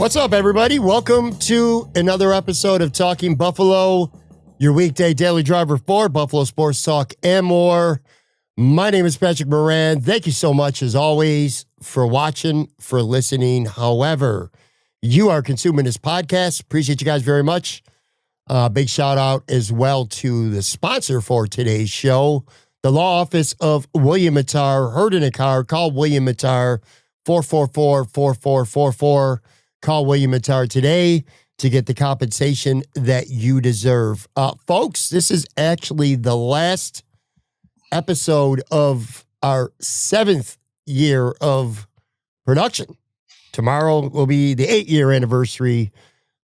What's up, everybody? Welcome to another episode of Talking Buffalo, your weekday daily driver for Buffalo Sports Talk and more. My name is Patrick Moran. Thank you so much, as always, for watching, for listening. However, you are consuming this podcast. Appreciate you guys very much. Big shout out as well to the sponsor for today's show, the law office of William Mattar. Heard in a car, call William Mattar, 444-4444. Call William Mattar today to get the compensation that you deserve. Folks, this is actually the last episode of our 7th year of production. Tomorrow will be the 8-year anniversary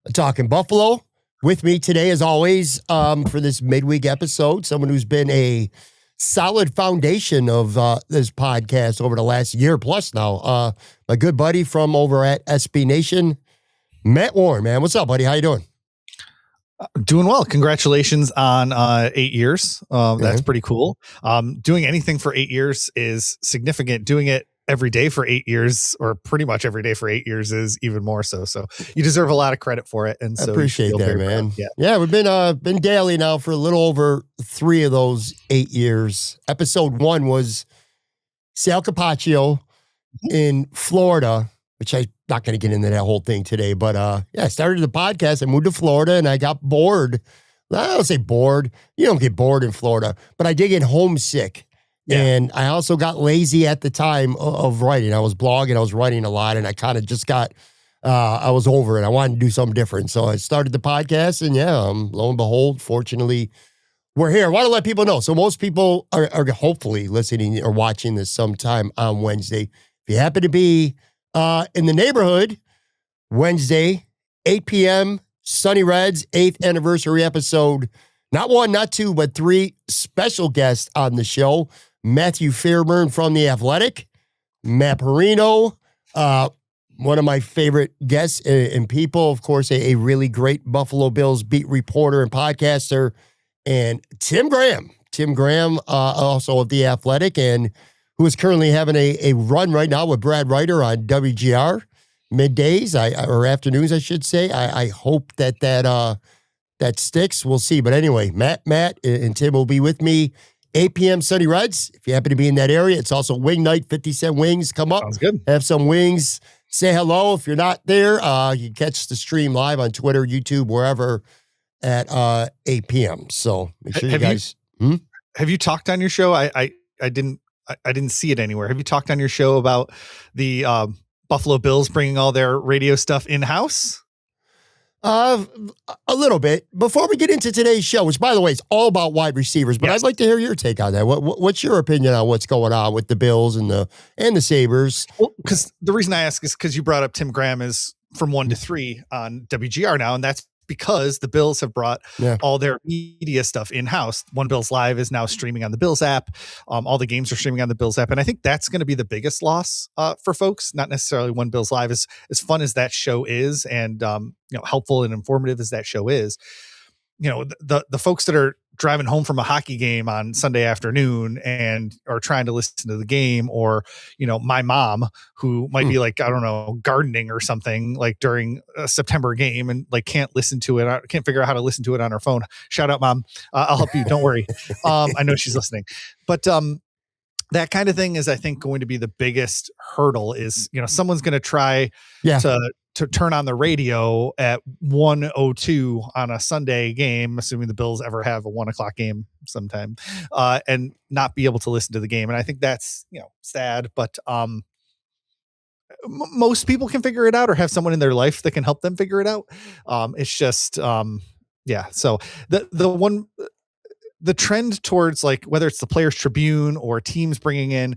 of Talking Buffalo. With me today, as always, for this midweek episode, someone who's been a solid foundation of this podcast over the last year plus now. My good buddy from over at SB Nation, Matt Warren, man. What's up, buddy? How you doing? Doing well. Congratulations on 8 years. That's pretty cool. Doing anything for 8 years is significant. Doing it every day for 8 years, or pretty much every day for 8 years, is even more so. So you deserve a lot of credit for it. And so I appreciate that, man. Yeah, we've been daily now for a little over 3 of those 8 years. Episode 1 was Sal Capaccio in Florida, which I'm not going to get into that whole thing today. But I started the podcast. I moved to Florida and I got bored. I don't say bored. You don't get bored in Florida, but I did get homesick. Yeah. And I also got lazy at the time of writing. I was blogging, I was writing a lot, and I kind of just got, I was over it. I wanted to do something different. So I started the podcast, and lo and behold, fortunately, we're here. I want to let people know. So most people are hopefully listening or watching this sometime on Wednesday. If you happen to be in the neighborhood, Wednesday, 8 p.m., Sunny Reds, 8th anniversary episode. Not 1, not 2, but 3 special guests on the show. Matthew Fairburn from The Athletic, Matt Perino, one of my favorite guests and people, of course, a really great Buffalo Bills beat reporter and podcaster, and Tim Graham, also of The Athletic, and who is currently having a run right now with Brad Ryder on WGR middays, or afternoons, I should say. I hope that sticks. We'll see. But anyway, Matt, and Tim will be with me 8 p.m. Sunny Reds. If you happen to be in that area, it's also wing night, 50-cent wings. Come up. Sounds good. Have some wings. Say hello. If you're not there, you can catch the stream live on Twitter, YouTube, wherever at 8 p.m. So make sure you guys. Have you talked on your show? I didn't see it anywhere. Have you talked on your show about the Buffalo Bills bringing all their radio stuff in-house? A little bit. Before we get into today's show, which, by the way, is all about wide receivers, but yes, I'd like to hear your take on that. What's your opinion on what's going on with the Bills and the Sabres? Well, because the reason I ask is because you brought up Tim Graham is from 1 to 3 on WGR now, and that's because the Bills have brought all their media stuff in-house. One Bills Live is now streaming on the Bills app. All the games are streaming on the Bills app. And I think that's going to be the biggest loss for folks, not necessarily One Bills Live. As fun as that show is, and helpful and informative as that show is, the folks that are driving home from a hockey game on Sunday afternoon and are trying to listen to the game, or, my mom who might be like, I don't know, gardening or something like during a September game and like can't listen to it. Can't figure out how to listen to it on her phone. Shout out, Mom. I'll help you. Don't worry. I know she's listening, but, that kind of thing is, I think, going to be the biggest hurdle. Is, someone's going to try to turn on the radio at 1:02 on a Sunday game, assuming the Bills ever have a 1:00 game sometime, and not be able to listen to the game. And I think that's, sad, but most people can figure it out, or have someone in their life that can help them figure it out. It's just, So the trend towards, like, whether it's the Players Tribune or teams bringing in,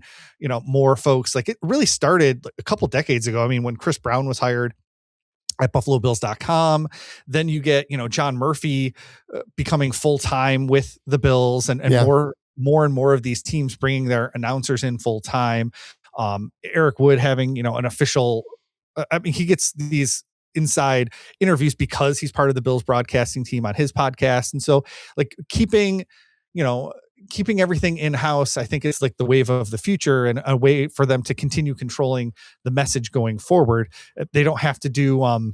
more folks, like, it really started a couple decades ago. I mean, when Chris Brown was hired at BuffaloBills.com, then you get, John Murphy becoming full-time with the Bills, and more and more of these teams bringing their announcers in full-time. Eric Wood having, an official, he gets these inside interviews because he's part of the Bills broadcasting team on his podcast. And so, like, keeping keeping everything in-house, I think, is like the wave of the future and a way for them to continue controlling the message going forward. They don't have to do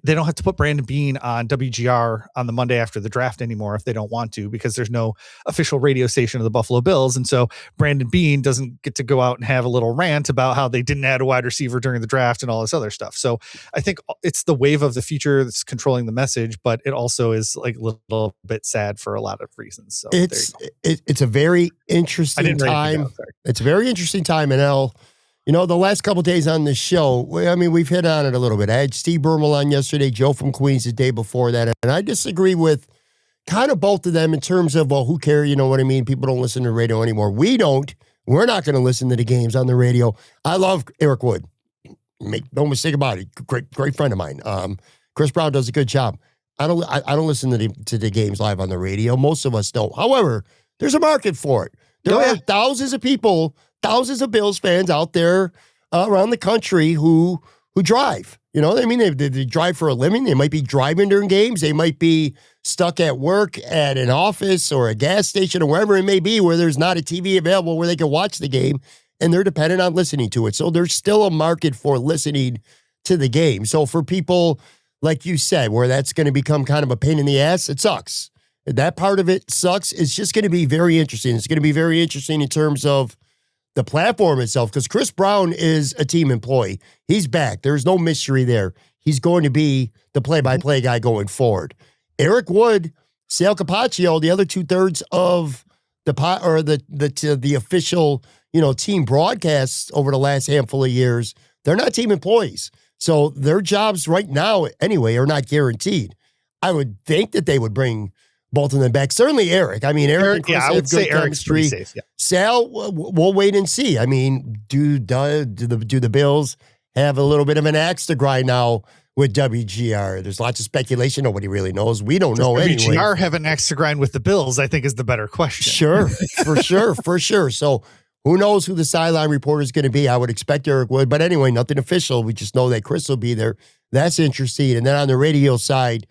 they don't have to put Brandon Beane on WGR on the Monday after the draft anymore if they don't want to, because there's no official radio station of the Buffalo Bills. And so Brandon Beane doesn't get to go out and have a little rant about how they didn't add a wide receiver during the draft and all this other stuff. So I think it's the wave of the future that's controlling the message, but it also is like a little bit sad for a lot of reasons. So it's a very interesting time. It's a very interesting time in L. You know, the last couple of days on this show, I mean, we've hit on it a little bit. I had Steve Bermel on yesterday, Joe from Queens the day before that, and I disagree with kind of both of them in terms of, well, who cares? You know what I mean? People don't listen to radio anymore. We don't. We're not going to listen to the games on the radio. I love Eric Wood. Make no mistake about it. Great friend of mine. Chris Brown does a good job. I don't listen to the games live on the radio. Most of us don't. However, there's a market for it. There are thousands of people, thousands of Bills fans out there around the country who drive. You know, I mean, they drive for a living. They might be driving during games. They might be stuck at work at an office or a gas station or wherever it may be where there's not a TV available where they can watch the game, and they're dependent on listening to it. So there's still a market for listening to the game. So for people, like you said, where that's going to become kind of a pain in the ass, it sucks. That part of it sucks. It's just going to be very interesting. It's going to be very interesting in terms of the platform itself, because Chris Brown is a team employee. He's back. There's no mystery there. He's going to be the play-by-play guy going forward. Eric Wood, Sal Capaccio, the other 2/3 of the official, you know, team broadcasts over the last handful of years, they're not team employees. So their jobs right now, anyway, are not guaranteed. I would think that they would bring both of them back. Certainly Eric. I mean, Eric and Chris I would say Eric's pretty safe. Yeah. Sal, we'll wait and see. I mean, do the Bills have a little bit of an axe to grind now with WGR? There's lots of speculation. Nobody really knows. We don't know anyway. WGR have an axe to grind with the Bills, I think, is the better question. Sure, for sure. So who knows who the sideline reporter is going to be? I would expect Eric Wood. But anyway, nothing official. We just know that Chris will be there. That's interesting. And then on the radio side,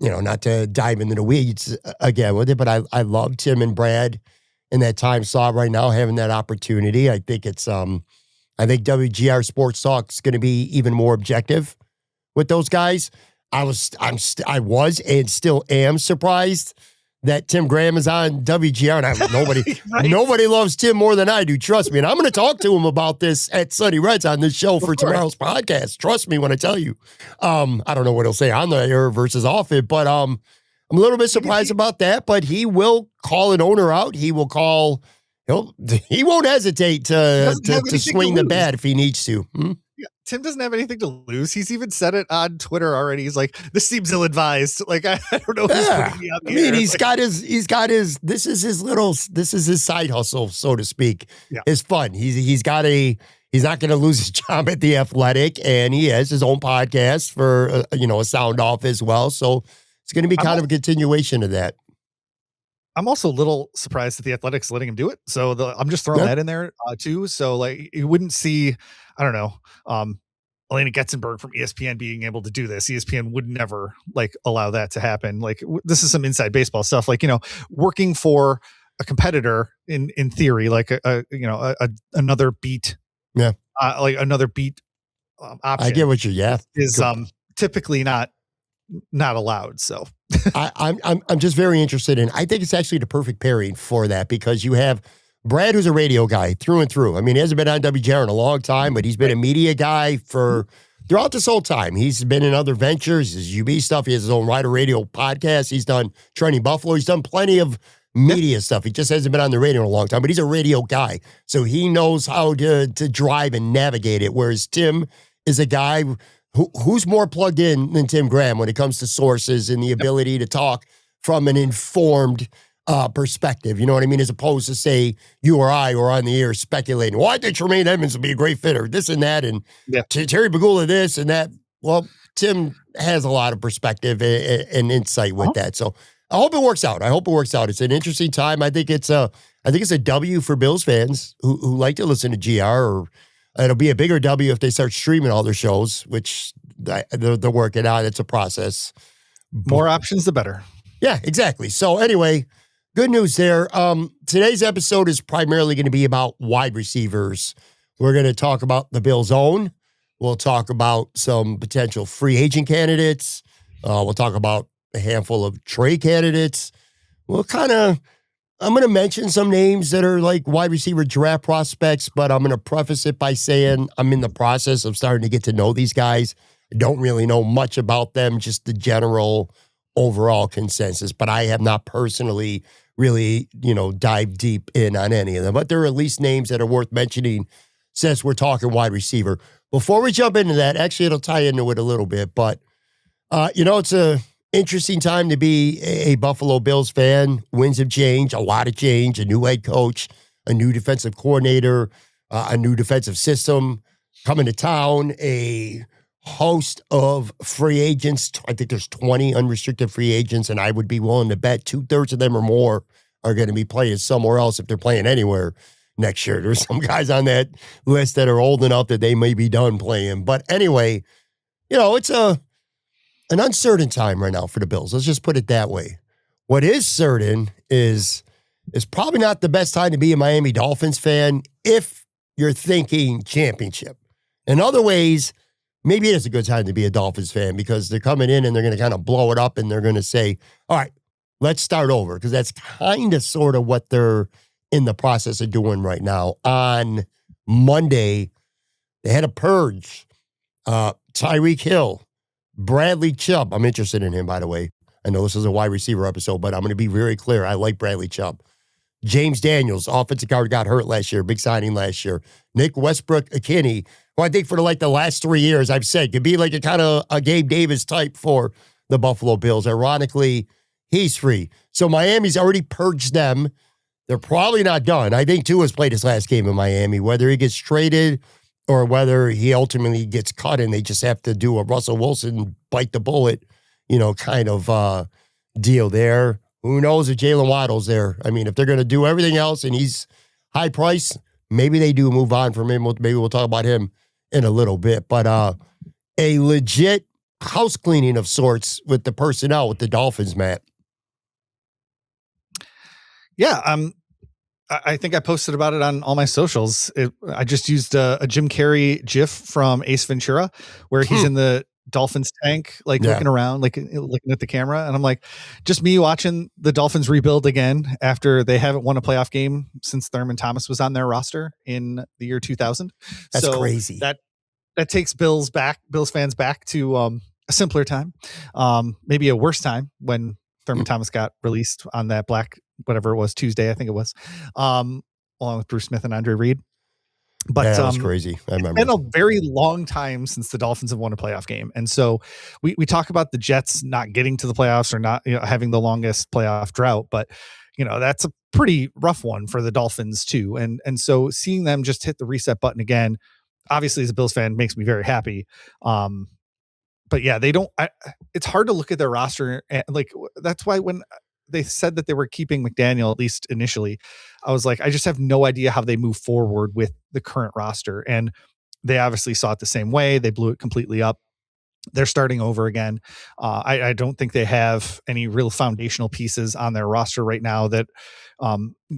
you know, not to dive into the weeds again with it, but I love Tim and Brad in that time slot right now, having that opportunity. I think it's, I think WGR Sports Talk is going to be even more objective with those guys. I was and still am surprised that Tim Graham is on WGR. And nobody loves Tim more than I do. Trust me. And I'm going to talk to him about this at Sunny Reds on this show for tomorrow's podcast. Trust me when I tell you. I don't know what he'll say on the air versus off it, but I'm a little bit surprised about that. But he will call an owner out. He will call. He won't hesitate to swing the bat if he needs to. Yeah, Tim doesn't have anything to lose. He's even said it on Twitter already. He's like, "This seems ill-advised." Like, I don't know who's putting me on the air. He's got his. This is his side hustle, so to speak. Yeah. It's fun. He's not going to lose his job at The Athletic, and he has his own podcast for a sound off as well. So it's going to be kind of a continuation of that. I'm also a little surprised that The Athletic's letting him do it. So I'm just throwing that in there too. So like, you wouldn't see, I don't know, Elena Getzenberg from ESPN being able to do this. ESPN would never like allow that to happen. Like, this is some inside baseball stuff. Like, working for a competitor in theory, like another beat. Yeah. Like another beat option. I get what is typically not allowed. So I'm just very interested in. I think it's actually the perfect pairing for that, because you have Brad, who's a radio guy through and through. I mean, he hasn't been on WGR in a long time, but he's been a media guy throughout this whole time. He's been in other ventures, his UB stuff. He has his own Rider Radio podcast. He's done Training Buffalo. He's done plenty of media stuff. He just hasn't been on the radio in a long time, but he's a radio guy. So he knows how to drive and navigate it. Whereas Tim is a guy who's more plugged in than Tim Graham when it comes to sources and the ability to talk from an informed perspective. You know what I mean? As opposed to, say, you or I were on the air speculating, well, I think Tremaine Edmonds would be a great fitter, this and that, and Terry Bagula this and that. Well, Tim has a lot of perspective and insight with that. So I hope it works out. It's an interesting time. I think it's a W for Bills fans who like to listen to GR, or it'll be a bigger W if they start streaming all their shows, which they're working on. It's a process. More options, the better. Yeah, exactly. So anyway, Good news there. Today's episode is primarily going to be about wide receivers. We're going to talk about the Bills' own. We'll talk about some potential free agent candidates. We'll talk about a handful of trade candidates. I'm going to mention some names that are like wide receiver draft prospects, but I'm going to preface it by saying I'm in the process of starting to get to know these guys. I don't really know much about them, just the general overall consensus, but I have not personally really, dived deep in on any of them. But there are at least names that are worth mentioning since we're talking wide receiver. Before we jump into that, actually, it'll tie into it a little bit, but, it's a interesting time to be a Buffalo Bills fan. Winds have changed, a lot of change, a new head coach, a new defensive coordinator, a new defensive system coming to town, a host of free agents. I think there's 20 unrestricted free agents, and I would be willing to bet 2/3 of them or more are going to be playing somewhere else if they're playing anywhere next year. There's some guys on that list that are old enough that they may be done playing. But anyway, it's an uncertain time right now for the Bills. Let's just put it that way. What is certain is it's probably not the best time to be a Miami Dolphins fan if you're thinking championship. In other ways, maybe it is a good time to be a Dolphins fan because they're coming in and they're going to kind of blow it up and they're going to say, all right, let's start over, because that's kind of sort of what they're in the process of doing right now. On Monday, they had a purge. Tyreek Hill, Bradley Chubb. I'm interested in him, by the way. I know this is a wide receiver episode, but I'm going to be very clear. I like Bradley Chubb. James Daniels, offensive guard, got hurt last year. Big signing last year. Nick Westbrook-Ikhine, who I think for the last 3 years, I've said, could be like a kind of a Gabe Davis type for the Buffalo Bills. Ironically, he's free. So Miami's already purged them. They're probably not done. I think Tua's played his last game in Miami. Whether he gets traded or whether he ultimately gets cut and they just have to do a Russell Wilson bite the bullet, kind of deal there. Who knows if Jalen Waddle's there? I mean, if they're going to do everything else and he's high price, maybe they do move on from him. Maybe we'll talk about him in a little bit. But a legit house cleaning of sorts with the personnel with the Dolphins, Matt. Yeah, I think I posted about it on all my socials. I just used a Jim Carrey GIF from Ace Ventura where he's in the Dolphins tank, looking around, looking at the camera. And I'm like, just me watching the Dolphins rebuild again after they haven't won a playoff game since Thurman Thomas was on their roster in the year 2000. That's crazy. That takes Bills fans back to a simpler time, maybe a worse time when Thurman Thomas got released on that whatever it was, Tuesday, I think it was, along with Bruce Smith and Andre Reed. But that was crazy. I remember. It's been a very long time since the Dolphins have won a playoff game. And so we talk about the Jets not getting to the playoffs or not having the longest playoff drought, but that's a pretty rough one for the Dolphins too. And so seeing them just hit the reset button again, obviously as a Bills fan, makes me very happy. But yeah, it's hard to look at their roster. And that's why when they said that they were keeping McDaniel, at least initially, I was like, I just have no idea how they move forward with the current roster. And they obviously saw it the same way. They blew it completely up. They're starting over again. I don't think they have any real foundational pieces on their roster right now that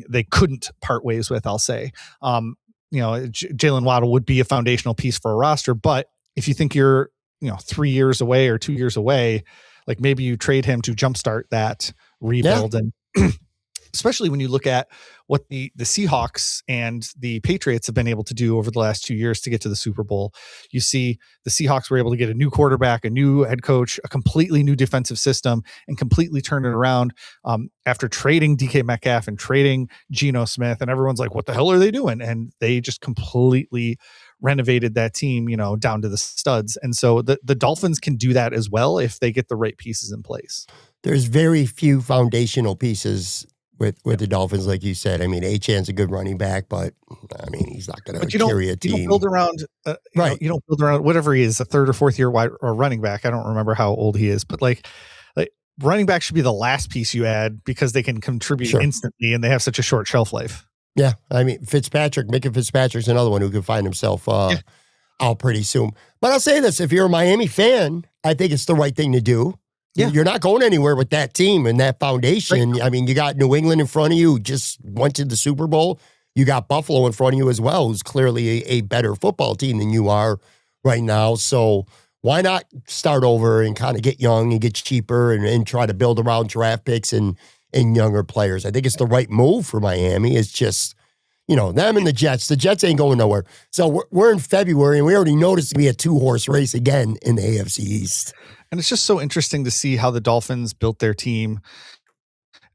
they couldn't part ways with, I'll say. Jalen Waddle would be a foundational piece for a roster, but if you think you're 3 years away or 2 years away, maybe you trade him to jumpstart that rebuild. And especially when you look at what the Seahawks and the Patriots have been able to do over the last 2 years to get to the Super Bowl. You see the Seahawks were able to get a new quarterback, a new head coach, a completely new defensive system, and completely turn it around after trading DK Metcalf and trading Geno Smith. And everyone's like, what the hell are they doing? And they just completely renovated that team, down to the studs. And so the Dolphins can do that as well if they get the right pieces in place. There's very few foundational pieces with the Dolphins, like you said. I mean, Achan's a good running back, but I mean, he's not going to carry a team. You don't build around, right? You don't build around whatever he is, a third or fourth year wide or running back. I don't remember how old he is, but like running back should be the last piece you add because they can contribute instantly and they have such a short shelf life. Yeah, I mean, Micah Fitzpatrick's another one who could find himself out pretty soon. But I'll say this: if you're a Miami fan, I think it's the right thing to do. You're not going anywhere with that team and that foundation. Right. I mean, you got New England in front of you, just went to the Super Bowl. You got Buffalo in front of you as well, who's clearly a better football team than you are right now. So why not start over and kind of get young and get cheaper and try to build around draft picks and younger players? I think it's the right move for Miami. It's just, them and the Jets. The Jets ain't going nowhere. So we're in February, and we already noticed we had 2-horse race again in the AFC East. And it's just so interesting to see how the Dolphins built their team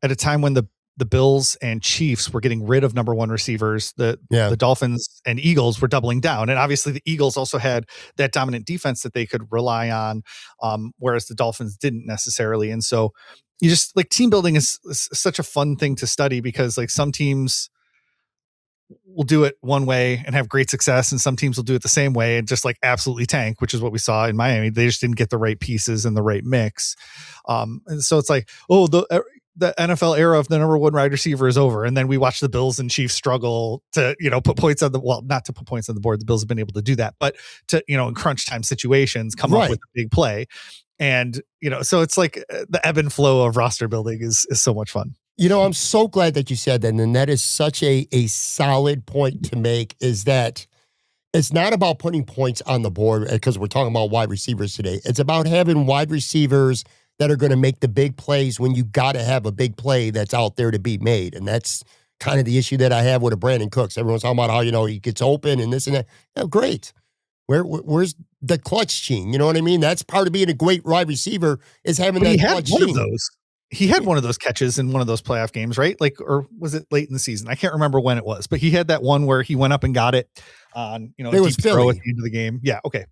at a time when the Bills and Chiefs were getting rid of number one receivers. The Dolphins and Eagles were doubling down. And obviously the Eagles also had that dominant defense that they could rely on, whereas the Dolphins didn't necessarily. And so you just team building is such a fun thing to study, because some teams will do it one way and have great success, and some teams will do it the same way and just absolutely tank, which is what we saw in Miami. They just didn't get the right pieces and the right mix. And so it's the NFL era of the number one wide receiver is over. And then we watch the Bills and Chiefs struggle to, put points on not to put points on the board. The Bills have been able to do that, but to, in crunch time situations, come up with a big play. And, so it's the ebb and flow of roster building is so much fun. I'm so glad that you said that. And that is such a solid point to make, is that it's not about putting points on the board, because we're talking about wide receivers today. It's about having wide receivers that are going to make the big plays when you got to have a big play that's out there to be made. And that's kind of the issue that I have with a Brandon Cooks. Everyone's talking about how, he gets open and this and that. Oh, great. Where's the clutch gene? You know what I mean? That's part of being a great wide receiver, is having that clutch gene. He had one of those catches in one of those playoff games, right? Or was it late in the season? I can't remember when it was, but he had that one where he went up and got it on, it was deep throw at the end of the game. Yeah. Okay.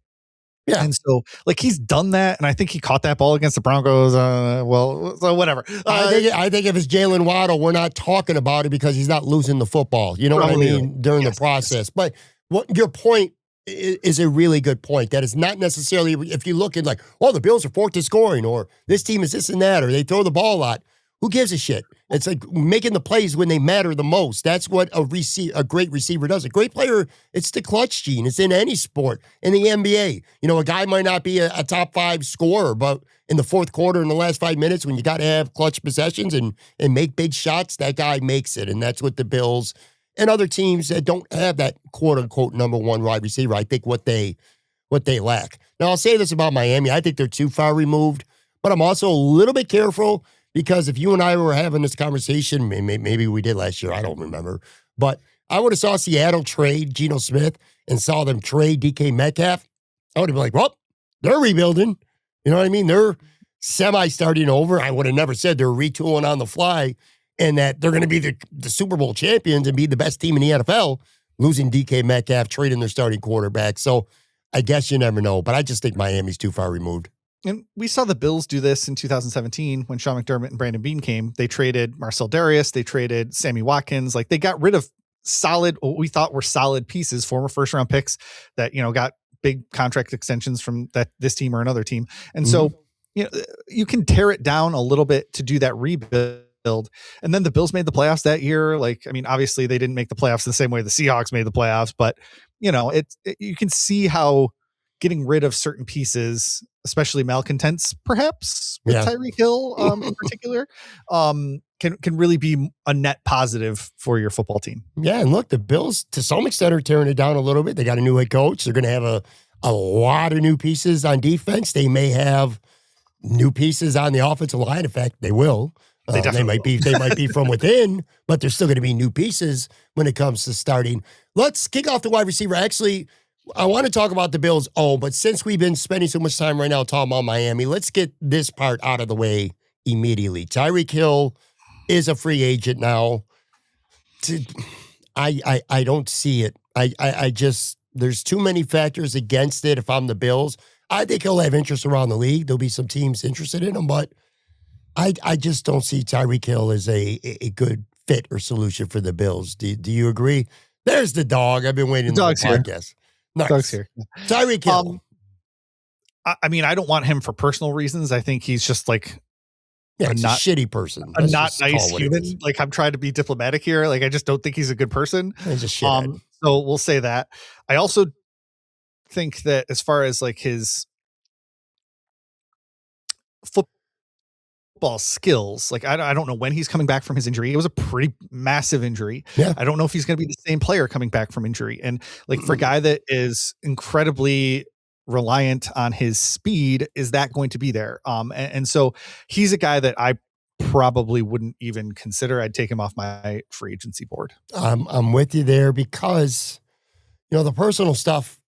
Yeah. And so he's done that. And I think he caught that ball against the Broncos. So whatever. I think if it's Jalen Waddle, we're not talking about it because he's not losing the football. You know what I mean? During the process. Yes. But what your point is a really good point. That is not necessarily, if you look at the Bills are fourth in scoring, or this team is this and that, or they throw the ball a lot. Who gives a shit? It's making the plays when they matter the most. That's what a great receiver does. A great player, it's the clutch gene. It's in any sport. In the NBA, a guy might not be a top 5 scorer, but in the fourth quarter, in the last 5 minutes, when you got to have clutch possessions and make big shots, that guy makes it. And that's what the Bills and other teams that don't have that quote unquote number one wide receiver, I think what they lack. Now, I'll say this about Miami. I think they're too far removed, but I'm also a little bit careful, because if you and I were having this conversation, maybe we did last year, I don't remember, but I would have saw Seattle trade Geno Smith and saw them trade DK Metcalf. I would have been well, they're rebuilding. You know what I mean? They're semi-starting over. I would have never said they're retooling on the fly and that they're going to be the Super Bowl champions and be the best team in the NFL, losing DK Metcalf, trading their starting quarterback. So I guess you never know, but I just think Miami's too far removed. And we saw the Bills do this in 2017 when Sean McDermott and Brandon Beane came. They traded Marcel Darius. They traded Sammy Watkins. They got rid of what we thought were solid pieces, former first round picks that, got big contract extensions from this team or another team. And so, you can tear it down a little bit to do that rebuild. And then the Bills made the playoffs that year. Obviously they didn't make the playoffs the same way the Seahawks made the playoffs, but you can see how getting rid of certain pieces, especially malcontents, perhaps with Tyreek Hill in particular, can really be a net positive for your football team. Yeah, and look, the Bills to some extent are tearing it down a little bit. They got a new head coach. They're going to have a lot of new pieces on defense. They may have new pieces on the offensive line. In fact, they will. They might be from within, but there's still going to be new pieces when it comes to starting. Let's kick off the wide receiver. Actually, I want to talk about the Bills. But since we've been spending so much time right now talking about Miami, let's get this part out of the way immediately. Tyreek Hill is a free agent now. I don't see it. I just, there's too many factors against it if I'm the Bills. I think he'll have interest around the league. There'll be some teams interested in him, but I just don't see Tyreek Hill as a good fit or solution for the Bills. Do you agree? There's the dog. I've been waiting the podcast. Here. Nice. Dog's here. Tyreek Hill. I mean, I don't want him for personal reasons. I think he's just a shitty person. A not nice human. I'm trying to be diplomatic here. I just don't think he's a good person. He's a shithead. So we'll say that. I also think that as far as his football skills. Like, I don't know when he's coming back from his injury. It was a pretty massive injury. Yeah. I don't know if he's going to be the same player coming back from injury. And like for a guy that is incredibly reliant on his speed, is that going to be there? And so he's a guy that I probably wouldn't even consider. I'd take him off my free agency board. I'm with you there because, the personal stuff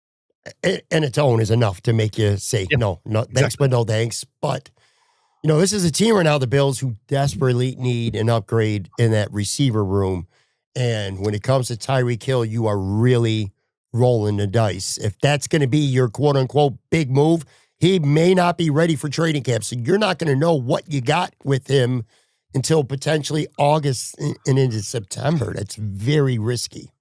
in its own is enough to make you say, no, thanks, exactly. but no thanks. But, this is a team right now, the Bills, who desperately need an upgrade in that receiver room. And when it comes to Tyreek Hill, you are really rolling the dice. If that's going to be your quote unquote big move, he may not be ready for training camp. So you're not going to know what you got with him until potentially August and into September. That's very risky.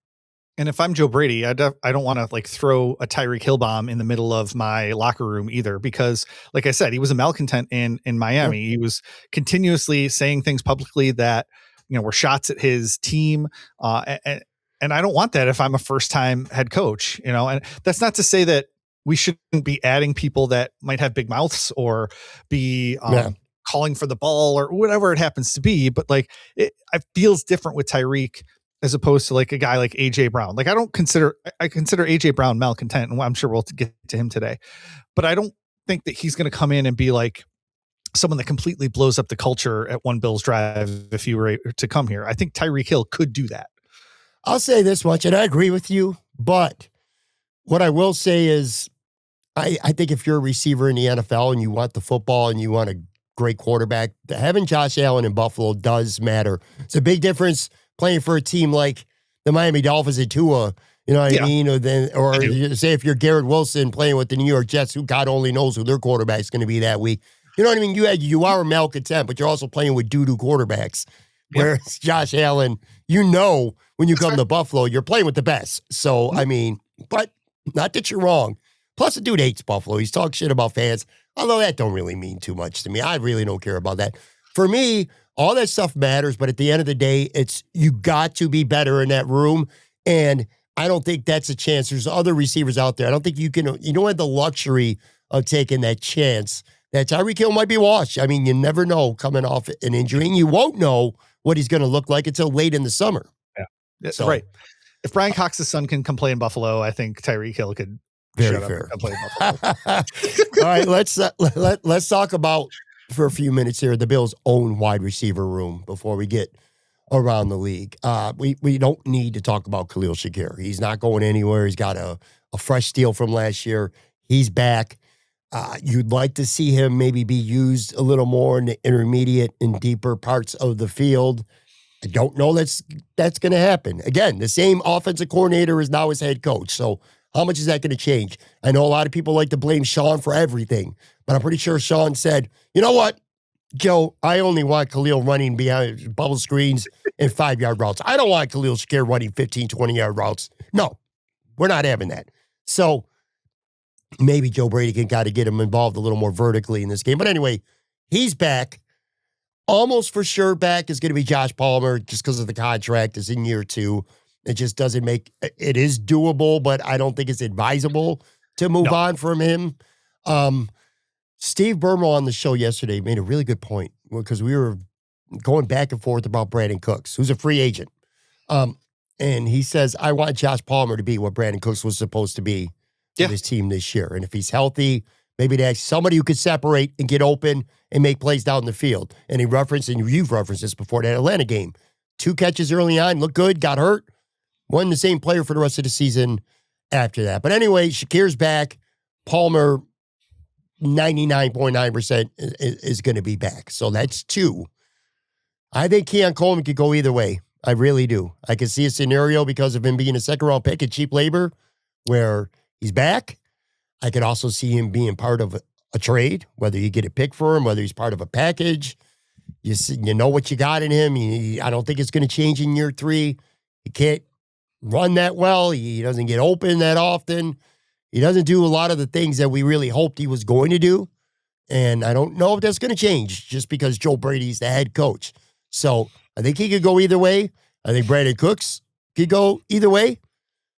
And if I'm Joe Brady, I don't want to like throw a Tyreek Hill bomb in the middle of my locker room either, because like I said, he was a malcontent in Miami. He was continuously saying things publicly that, were shots at his team. And I don't want that if I'm a first time head coach, and that's not to say that we shouldn't be adding people that might have big mouths or be calling for the ball or whatever it happens to be. But like, it feels different with Tyreek as opposed to like a guy like AJ Brown. Like I consider AJ Brown malcontent, and I'm sure we'll get to him today, but I don't think that he's going to come in and be like someone that completely blows up the culture at one Bills drive if he were to come here. I think Tyreek Hill could do that. I'll say this much, and I agree with you, but what I will say is I think if you're a receiver in the NFL and you want the football and you want a great quarterback, having Josh Allen in Buffalo does matter. It's a big difference playing for a team like the Miami Dolphins and Tua, you know what I mean? Or say if you're Garrett Wilson playing with the New York Jets, who God only knows who their quarterback is going to be that week. You know what I mean? You are a malcontent, but you're also playing with doo-doo quarterbacks. Whereas Josh Allen, when you come to Buffalo, you're playing with the best. So, I mean, but not that you're wrong. Plus, the dude hates Buffalo. He's talking shit about fans, although that don't really mean too much to me. I really don't care about that. For me, all that stuff matters, but at the end of the day, you got to be better in that room, and I don't think that's a chance. There's other receivers out there. I don't think you don't have the luxury of taking that chance that Tyreek Hill might be washed. I mean, you never know coming off an injury, and you won't know what he's going to look like until late in the summer. Yeah, so, right. If Brian Cox's son can come play in Buffalo, I think Tyreek Hill could. Very fair. All right, let's talk about, for a few minutes here, the Bills' own wide receiver room before we get around the league. We don't need to talk about Khalil Shakir. He's not going anywhere. He's got a fresh deal from last year. He's back. You'd like to see him maybe be used a little more in the intermediate and deeper parts of the field. I don't know that's going to happen. Again, the same offensive coordinator is now his head coach. So how much is that going to change? I know a lot of people like to blame Sean for everything, but I'm pretty sure Sean said, you know what, Joe, I only want Khalil running behind bubble screens and 5-yard routes. I don't want Khalil Shakir running 15, 20-yard routes. No, we're not having that. So maybe Joe Brady can kind of get him involved a little more vertically in this game. But anyway, he's back. Almost for sure back is going to be Josh Palmer just because of the contract is in year 2. It just doesn't it is doable, but I don't think it's advisable to move on from him. Steve Bermel on the show yesterday made a really good point because we were going back and forth about Brandon Cooks, who's a free agent. And he says, I want Josh Palmer to be what Brandon Cooks was supposed to be for his team this year. And if he's healthy, maybe that's somebody who could separate and get open and make plays down the field. And he referenced, and you've referenced this before, that Atlanta game. 2 catches early on, looked good, got hurt. Wasn't the same player for the rest of the season after that. But anyway, Shakir's back. Palmer, 99.9% is going to be back. So that's 2. I think Keon Coleman could go either way. I really do. I can see a scenario because of him being a second-round pick at cheap labor where he's back. I could also see him being part of a trade, whether you get a pick for him, whether he's part of a package. You know what you got in him. I don't think it's going to change in year 3. He can't run that well. He doesn't get open that often. He doesn't do a lot of the things that we really hoped he was going to do. And I don't know if that's going to change just because Joe Brady's the head coach. So I think he could go either way. I think Brandon Cooks could go either way.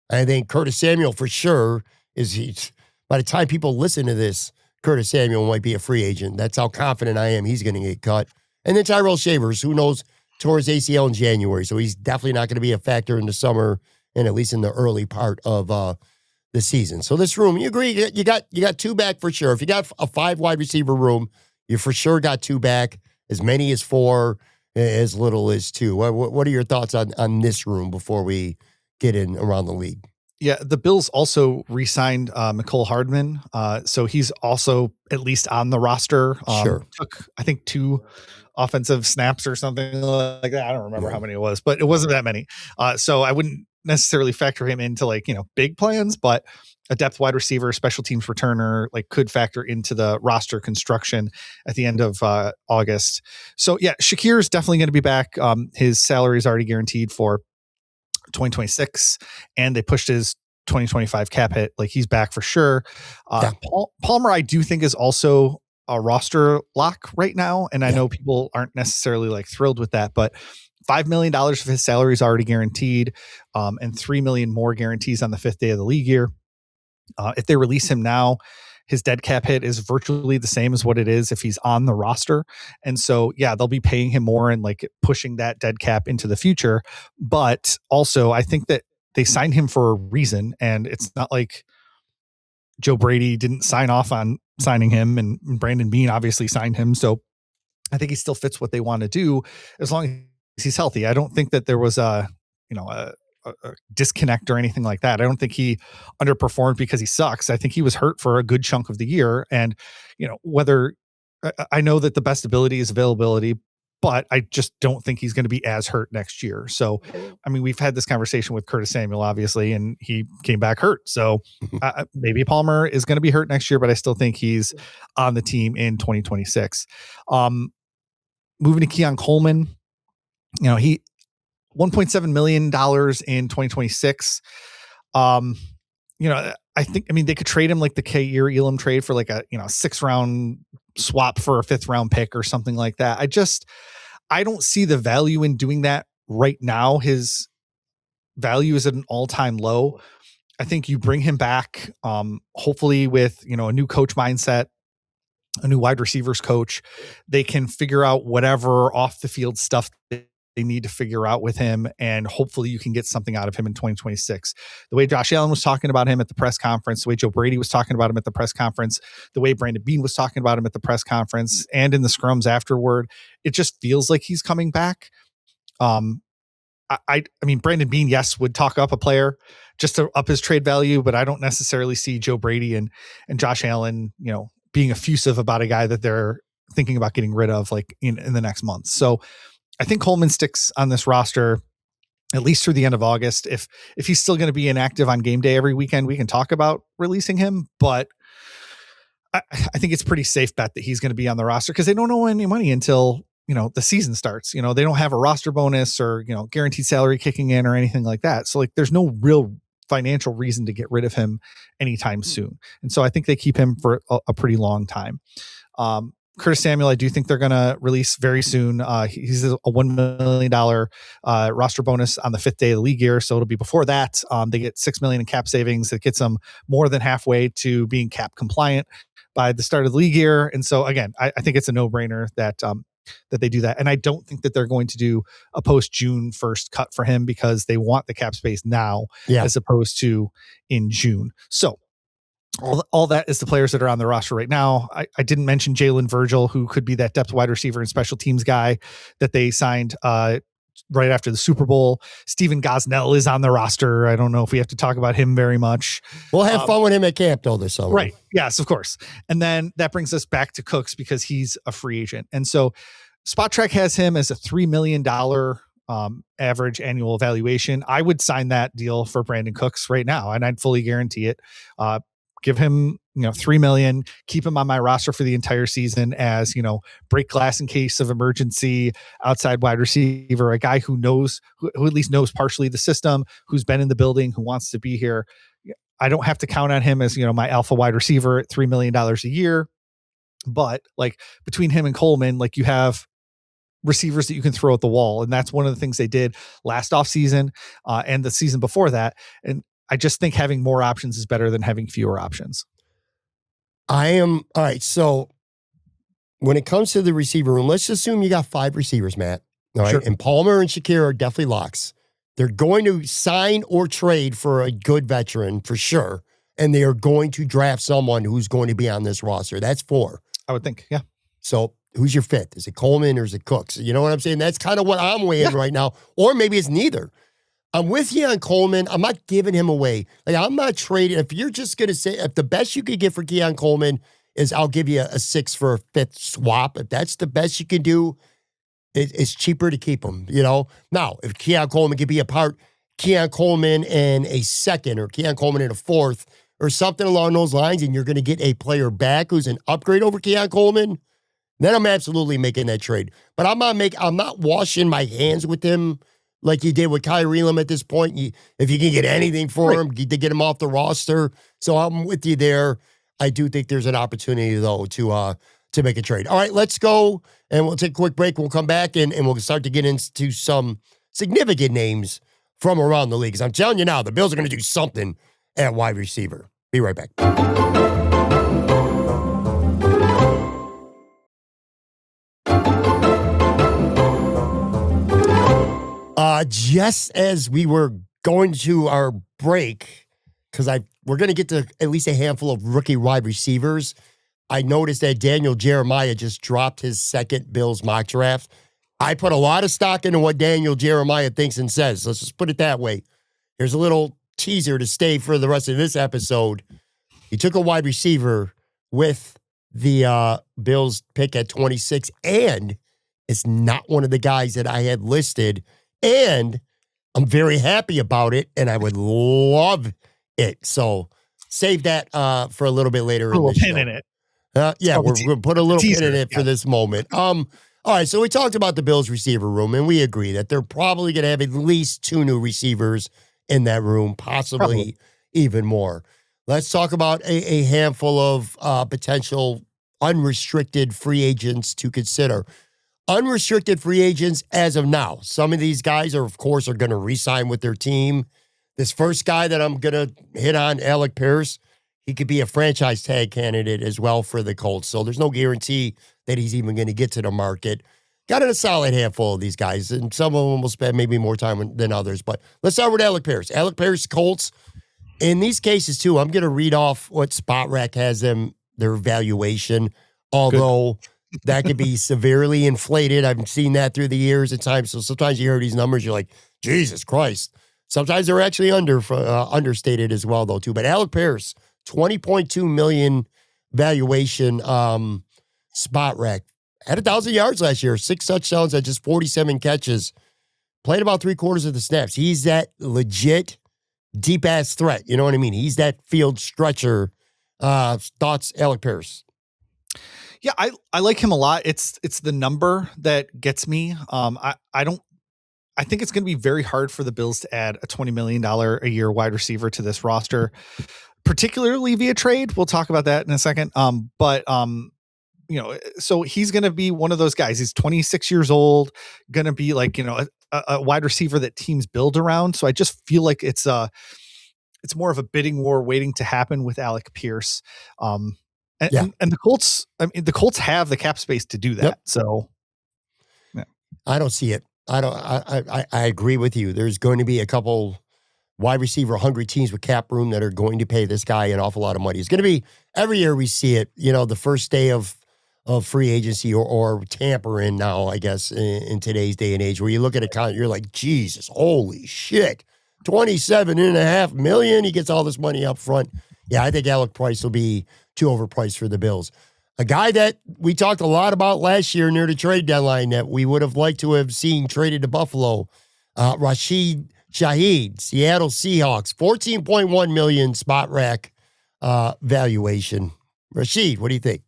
I think Curtis Samuel for sure by the time people listen to this, Curtis Samuel might be a free agent. That's how confident I am he's going to get cut. And then Tyrell Shavers, who knows, tore his ACL in January, so he's definitely not going to be a factor in the summer and at least in the early part of the season. So this room, you agree, you got two back for sure. If you got a 5 wide receiver room, you for sure got 2 back, as many as 4, as little as 2. What are your thoughts on this room before we get in around the league? Yeah, the Bills also re-signed Mecole Hardman, so he's also at least on the roster. Sure. Took, I think, 2 offensive snaps or something like that. I don't remember how many it was, but it wasn't that many. So I wouldn't necessarily factor him into big plans, but a depth wide receiver, special teams returner, could factor into the roster construction at the end of August. So yeah, Shakir is definitely going to be back. His salary is already guaranteed for 2026, and they pushed his 2025 cap hit. He's back for sure. Palmer, I do think, is also a roster lock right now, and I know people aren't necessarily thrilled with that, but $5 million of his salary is already guaranteed, and $3 million more guarantees on the 5th day of the league year. If they release him now, his dead cap hit is virtually the same as what it is if he's on the roster. And so, yeah, they'll be paying him more and pushing that dead cap into the future. But also, I think that they signed him for a reason, and it's not like Joe Brady didn't sign off on signing him, and Brandon Beane obviously signed him. So I think he still fits what they want to do as long as he's healthy. I don't think that there was a disconnect or anything like that. I don't think he underperformed because he sucks. I think he was hurt for a good chunk of the year. And, whether I know that the best ability is availability, but I just don't think he's going to be as hurt next year. So, I mean, we've had this conversation with Curtis Samuel, obviously, and he came back hurt. So maybe Palmer is going to be hurt next year, but I still think he's on the team in 2026. Moving to Keon Coleman, he $1.7 million in 2026. I think, they could trade him like the Kaiir Elam trade for a 6th round swap for a 5th round pick or something like that. I don't see the value in doing that right now. His value is at an all-time low. I think you bring him back, hopefully with, a new coach mindset, a new wide receivers coach. They can figure out whatever off the field stuff they need to figure out with him, and hopefully you can get something out of him in 2026. The way Josh Allen was talking about him at the press conference, the way Joe Brady was talking about him at the press conference, the way Brandon Beane was talking about him at the press conference and in the scrums afterward, it just feels like he's coming back. I mean, Brandon Beane, yes, would talk up a player just to up his trade value, but I don't necessarily see Joe Brady and Josh Allen, being effusive about a guy that they're thinking about getting rid of in the next month. So I think Coleman sticks on this roster at least through the end of August. If he's still going to be inactive on game day every weekend, we can talk about releasing him, but I think it's pretty safe bet that he's going to be on the roster because they don't owe any money until, the season starts. They don't have a roster bonus or, guaranteed salary kicking in or anything like that. So there's no real financial reason to get rid of him anytime soon. And so I think they keep him for a pretty long time. Curtis Samuel, I do think they're going to release very soon. He's a $1 million roster bonus on the 5th day of the league year. So it'll be before that. They get $6 million in cap savings. That gets them more than halfway to being cap compliant by the start of the league year. And so again, I think it's a no-brainer that they do that. And I don't think that they're going to do a post June 1st cut for him because they want the cap space now as opposed to in June. So all that is the players that are on the roster right now. I didn't mention Jalen Virgil, who could be that depth wide receiver and special teams guy that they signed right after the Super Bowl. Steven Gosnell is on the roster. I don't know if we have to talk about him very much. We'll have fun with him at camp though this summer. Right. Yes, of course. And then that brings us back to Cooks because he's a free agent. And so Spot Track has him as a $3 million average annual valuation. I would sign that deal for Brandon Cooks right now, and I'd fully guarantee it. Give him, $3 million, keep him on my roster for the entire season as, break glass in case of emergency, outside wide receiver, a guy who knows, who at least knows partially the system, who's been in the building, who wants to be here. I don't have to count on him as, my alpha wide receiver at $3 million a year, but between him and Coleman, you have receivers that you can throw at the wall. And that's one of the things they did last offseason and the season before that. And I just think having more options is better than having fewer options. I am all right. So when it comes to the receiver room, let's assume you got 5 receivers, Matt. All right. Sure. And Palmer and Shakir are definitely locks. They're going to sign or trade for a good veteran for sure. And they are going to draft someone who's going to be on this roster. That's 4. I would think. Yeah. So who's your 5th? Is it Coleman or is it Cooks? You know what I'm saying? That's kind of what I'm weighing right now. Or maybe it's neither. I'm with you on Coleman. I'm not giving him away. Like, I'm not trading. If you're just going to say, if the best you could get for Keon Coleman is I'll give you a 6 for a 5th swap, if that's the best you can do, it's cheaper to keep him, you know? Now, if Keon Coleman could be a part, Keon Coleman and a 2nd or Keon Coleman and a 4th or something along those lines, and you're going to get a player back who's an upgrade over Keon Coleman, then I'm absolutely making that trade. But I'm not washing my hands with him like you did with Kyrie Elam at this point. If you can get anything for him to get him off the roster. So I'm with you there. I do think there's an opportunity, though, to make a trade. All right, let's go, and we'll take a quick break. We'll come back, and we'll start to get into some significant names from around the league. Because I'm telling you now, the Bills are going to do something at wide receiver. Be right back. Just as we were going to our break, because we're going to get to at least a handful of rookie wide receivers, I noticed that Daniel Jeremiah just dropped his 2nd Bills mock draft. I put a lot of stock into what Daniel Jeremiah thinks and says. Let's just put it that way. Here's a little teaser to stay for the rest of this episode. He took a wide receiver with the Bills pick at 26, and it's not one of the guys that I had listed. And I'm very happy about it, and I would love it. So save that for a little bit later. Put a little pin in it. Yeah, we're going to put a little pin in it for this moment. All right, so we talked about the Bills receiver room, and we agree that they're probably going to have at least 2 new receivers in that room, possibly even more. Let's talk about a handful of potential unrestricted free agents to consider. Unrestricted free agents as of now. Some of these guys are, of course, going to re-sign with their team. This first guy that I'm going to hit on, Alec Pierce, he could be a franchise tag candidate as well for the Colts. So there's no guarantee that he's even going to get to the market. Got in a solid handful of these guys, and some of them will spend maybe more time than others. But let's start with Alec Pierce. Alec Pierce, Colts. In these cases, too, I'm going to read off what Spot Rack has them, their valuation, although that could be severely inflated. I've seen that through the years at times. So sometimes you hear these numbers, you're like, Jesus Christ. Sometimes they're actually understated as well, though, too. But Alec Pierce, $20.2 million valuation, Spot Rack. Had 1,000 yards last year, 6 touchdowns at just 47 catches. Played about 3/4 of the snaps. He's that legit deep-ass threat. You know what I mean? He's that field stretcher. Thoughts, Alec Pierce? Yeah, I like him a lot. It's the number that gets me. I think it's going to be very hard for the Bills to add a $20 million a year wide receiver to this roster, particularly via trade. We'll talk about that in a second. So he's going to be one of those guys. He's 26 years old, going to be like, a wide receiver that teams build around. So I just feel like it's more of a bidding war waiting to happen with Alec Pierce. And the Colts, the Colts have the cap space to do that. Yep. So yeah. I don't see it. I agree with you. There's going to be a couple wide receiver hungry teams with cap room that are going to pay this guy an awful lot of money. It's going to be every year we see it, the first day of free agency or tampering now, I guess, in today's day and age, where you look at a you're like, Jesus, holy shit, $27.5 million. He gets all this money up front. Yeah, I think Alec Price will be too overpriced for the Bills. A guy that we talked a lot about last year near the trade deadline that we would have liked to have seen traded to Buffalo, Rashid Shaheed, Seattle Seahawks, $14.1 million Spot Rack valuation. Rashid, what do you think?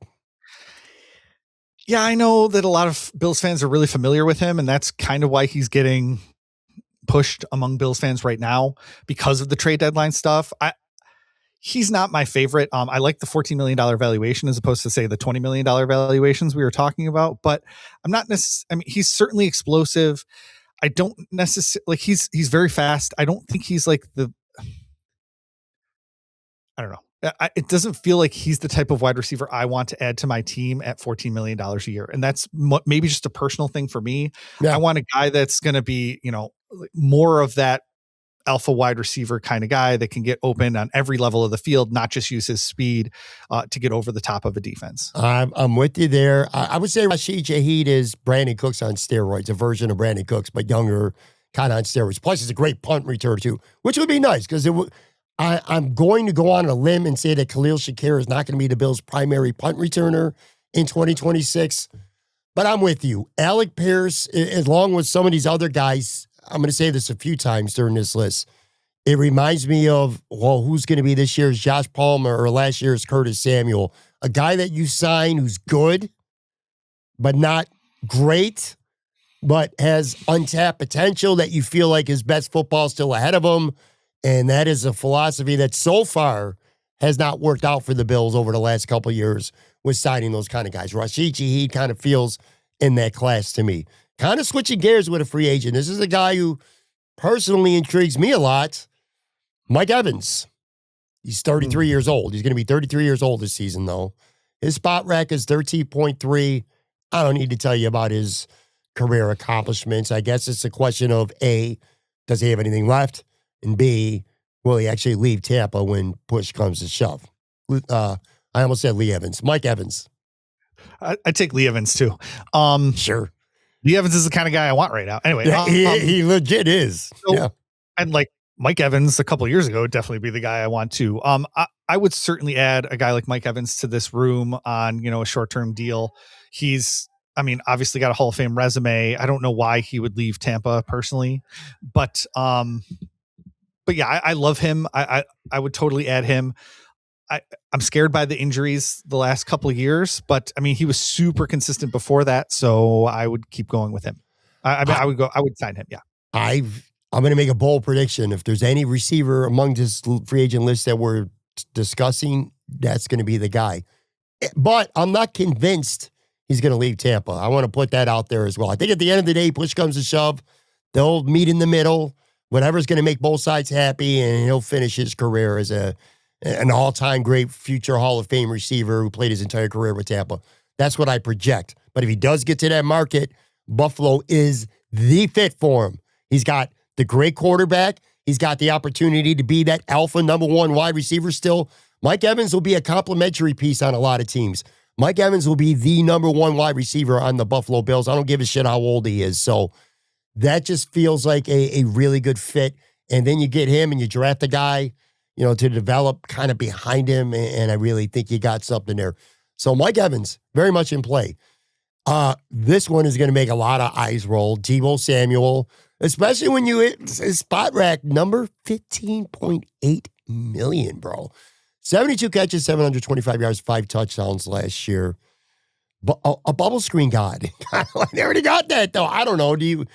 Yeah, I know that a lot of Bills fans are really familiar with him, and that's kind of why he's getting pushed among Bills fans right now because of the trade deadline stuff. He's not my favorite. I like the $14 million valuation as opposed to, say, the $20 million valuations we were talking about, but I'm not necessarily, he's certainly explosive. I don't necessarily, he's very fast. I don't think he's like I don't know. It doesn't feel like he's the type of wide receiver I want to add to my team at $14 million a year. And that's maybe just a personal thing for me. Yeah. I want a guy that's going to be, more of that alpha wide receiver kind of guy that can get open on every level of the field, not just use his speed to get over the top of a defense. I'm with you there. I would say Rashid Shaheed is Brandon Cooks on steroids, a version of Brandon Cooks, but younger, kind of on steroids. Plus, it's a great punt return too, which would be nice because I'm going to go on a limb and say that Khalil Shakir is not going to be the Bills' primary punt returner in 2026. But I'm with you. Alec Pierce, along with some of these other guys, I'm going to say this a few times during this list. It reminds me of, who's going to be this year's Josh Palmer or last year's Curtis Samuel? A guy that you sign who's good, but not great, but has untapped potential that you feel like his best football still ahead of him. And that is a philosophy that so far has not worked out for the Bills over the last couple of years with signing those kind of guys. Rashid Shaheed kind of feels in that class to me. Kind of switching gears with a free agent. This is a guy who personally intrigues me a lot. Mike Evans. He's 33 years old. He's going to be 33 years old this season, though. His spot rack is 13.3. I don't need to tell you about his career accomplishments. I guess it's a question of A, does he have anything left? And B, will he actually leave Tampa when push comes to shove? I almost said Lee Evans. Mike Evans. I take Lee Evans too. Sure. Lee Evans is the kind of guy I want right now. Anyway, yeah, he legit is. So, yeah. And like Mike Evans a couple of years ago would definitely be the guy I want to. I would certainly add a guy like Mike Evans to this room on, a short-term deal. He's, obviously got a Hall of Fame resume. I don't know why he would leave Tampa personally, but yeah, I love him. I would totally add him. I'm scared by the injuries the last couple of years, but he was super consistent before that. So I would keep going with him. I would sign him. Yeah. I'm going to make a bold prediction. If there's any receiver among this free agent list that we're discussing, that's going to be the guy. But I'm not convinced he's going to leave Tampa. I want to put that out there as well. I think at the end of the day, push comes to shove, they'll meet in the middle. Whatever's going to make both sides happy, and he'll finish his career as an all-time great future Hall of Fame receiver who played his entire career with Tampa. That's what I project. But if he does get to that market, Buffalo is the fit for him. He's got the great quarterback. He's got the opportunity to be that alpha number one wide receiver still. Mike Evans will be a complimentary piece on a lot of teams. Mike Evans will be the number one wide receiver on the Buffalo Bills. I don't give a shit how old he is. So that just feels like a really good fit. And then you get him and you draft a guy, to develop kind of behind him. And I really think you got something there. So Mike Evans, very much in play. This one is going to make a lot of eyes roll. Deebo Samuel, especially when you hit his spot rack number 15.8 million, bro. 72 catches, 725 yards, 5 touchdowns last year. But a bubble screen god. They already got that, though. I don't know. Do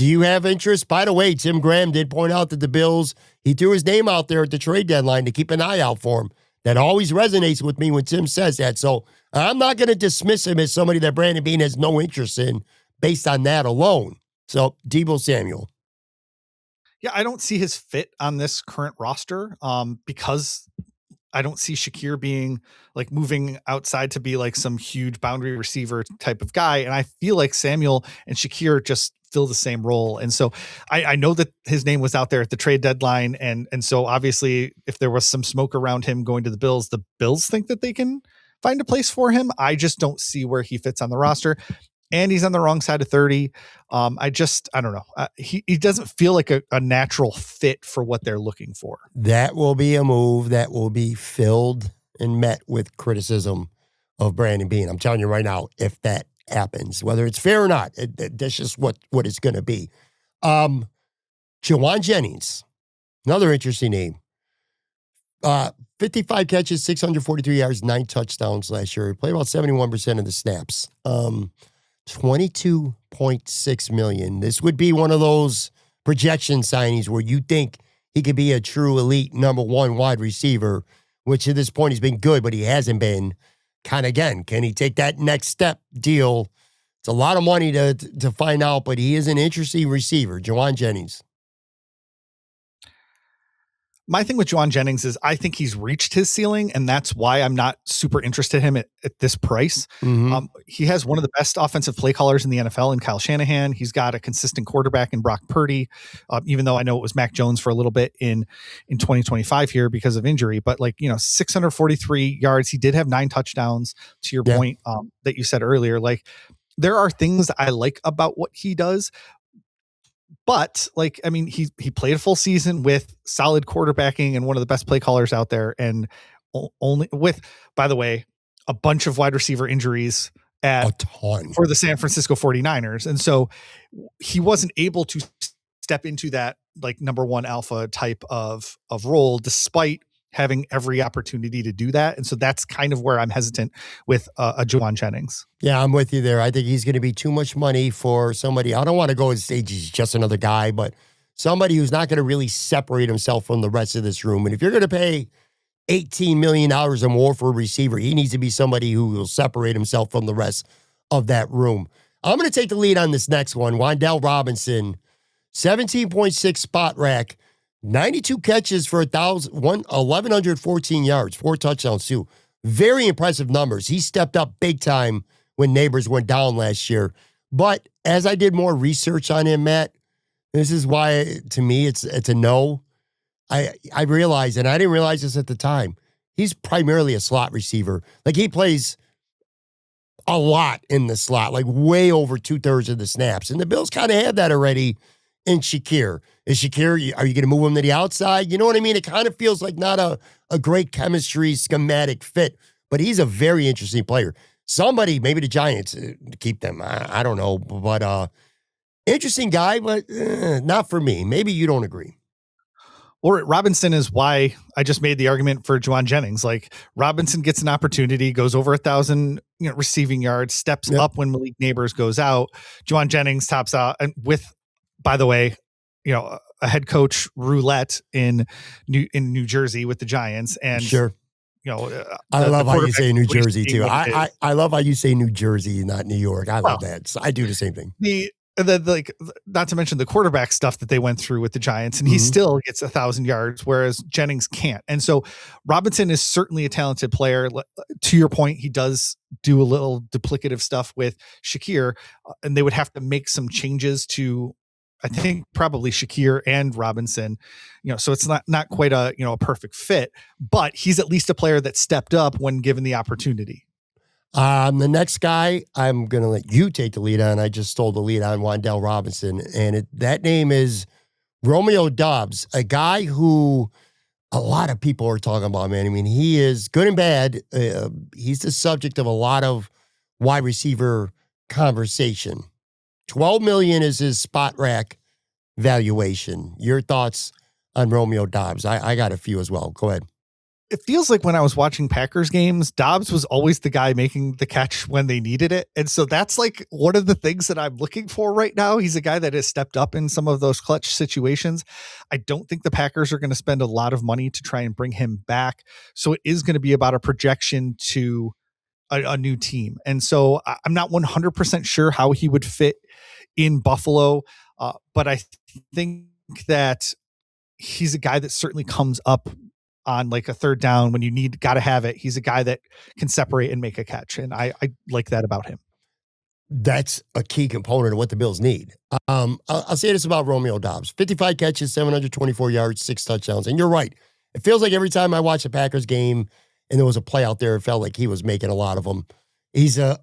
you have interest? By the way, Tim Graham did point out that the Bills, he threw his name out there at the trade deadline to keep an eye out for him. That always resonates with me when Tim says that. So I'm not going to dismiss him as somebody that Brandon Beane has no interest in based on that alone. So Deebo Samuel. Yeah, I don't see his fit on this current roster because I don't see Shakir being like moving outside to be like some huge boundary receiver type of guy. And I feel like Samuel and Shakir just fill the same role. And so I know that his name was out there at the trade deadline. And so obviously if there was some smoke around him going to the Bills think that they can find a place for him. I just don't see where he fits on the roster. And he's on the wrong side of 30. I don't know. He doesn't feel like a natural fit for what they're looking for. That will be a move that will be filled and met with criticism of Brandon Beane. I'm telling you right now, if that happens, whether it's fair or not, that's just what it's going to be. Jawan Jennings, another interesting name. 55 catches, 643 yards, 9 touchdowns last year. He played about 71% of the snaps. 22.6 million. This would be one of those projection signings where you think he could be a true elite number one wide receiver, which at this point he's been good, but he hasn't been. Kind of again, can he take that next step deal? It's a lot of money to find out, but he is an interesting receiver. Jawan Jennings. My thing with Juwan Jennings is I think he's reached his ceiling, and that's why I'm not super interested in him at this price. Mm-hmm. He has one of the best offensive play callers in the NFL in Kyle Shanahan. He's got a consistent quarterback in Brock Purdy, even though I know it was Mac Jones for a little bit in 2025 here because of injury. But 643 yards. He did have 9 touchdowns, to your point that you said earlier. There are things I like about what he does. But he played a full season with solid quarterbacking and one of the best play callers out there, and only with, by the way, a bunch of wide receiver injuries a ton for the San Francisco 49ers. And so he wasn't able to step into that number one alpha type of role, despite having every opportunity to do that. And so that's kind of where I'm hesitant with a Juwan Jennings. Yeah, I'm with you there. I think he's going to be too much money for somebody. I don't want to go and say he's just another guy, but somebody who's not going to really separate himself from the rest of this room. And if you're going to pay $18 million or more for a receiver, he needs to be somebody who will separate himself from the rest of that room. I'm going to take the lead on this next one. Wan'Dale Robinson, 17.6 spot rack, 92 catches for 1,114 yards, 4 touchdowns too. Very impressive numbers. He stepped up big time when Neighbors went down last year. But as I did more research on him, Matt, this is why, to me, it's a no. I realized, and I didn't realize this at the time, he's primarily a slot receiver. He plays a lot in the slot, way over 2/3 of the snaps. And the Bills kind of have that already in Shakir. Is Shakir, are you going to move him to the outside? You know what I mean? It kind of feels like not a great chemistry schematic fit, but he's a very interesting player. Somebody, maybe the Giants, keep them. I don't know, but interesting guy, but not for me. Maybe you don't agree. Or Robinson is why I just made the argument for Juwan Jennings. Robinson gets an opportunity, goes over 1,000 receiving yards, steps up when Malik Neighbors goes out. Juwan Jennings tops out, and with, by the way, a head coach roulette in New Jersey with the Giants. And sure, I love how you say New Jersey too. I love how you say New Jersey, not New York. I love that. So I do the same thing. Not to mention the quarterback stuff that they went through with the Giants, and he still gets 1,000 yards, whereas Jennings can't. And so Robinson is certainly a talented player. To your point, he does do a little duplicative stuff with Shakir, and they would have to make some changes to, I think, probably Shakir and Robinson, so it's not quite a perfect fit, but he's at least a player that stepped up when given the opportunity. The next guy, I'm going to let you take the lead on. I just stole the lead on Wan'Dale Robinson, and that name is Romeo Doubs, a guy who a lot of people are talking about, man. I mean, he is good and bad. He's the subject of a lot of wide receiver conversation. $12 million is his spot rack valuation. Your thoughts on Romeo Doubs? I got a few as well. Go ahead. It feels like when I was watching Packers games, Doubs was always the guy making the catch when they needed it. And so that's one of the things that I'm looking for right now. He's a guy that has stepped up in some of those clutch situations. I don't think the Packers are going to spend a lot of money to try and bring him back. So it is going to be about a projection to a new team. And so I'm not 100% sure how he would fit in Buffalo. But I think that he's a guy that certainly comes up on a third down when you got to have it. He's a guy that can separate and make a catch. And I like that about him. That's a key component of what the Bills need. I'll say this about Romeo Doubs: 55 catches, 724 yards, 6 touchdowns. And you're right. It feels like every time I watch a Packers game and there was a play out there, it felt like he was making a lot of them. He's a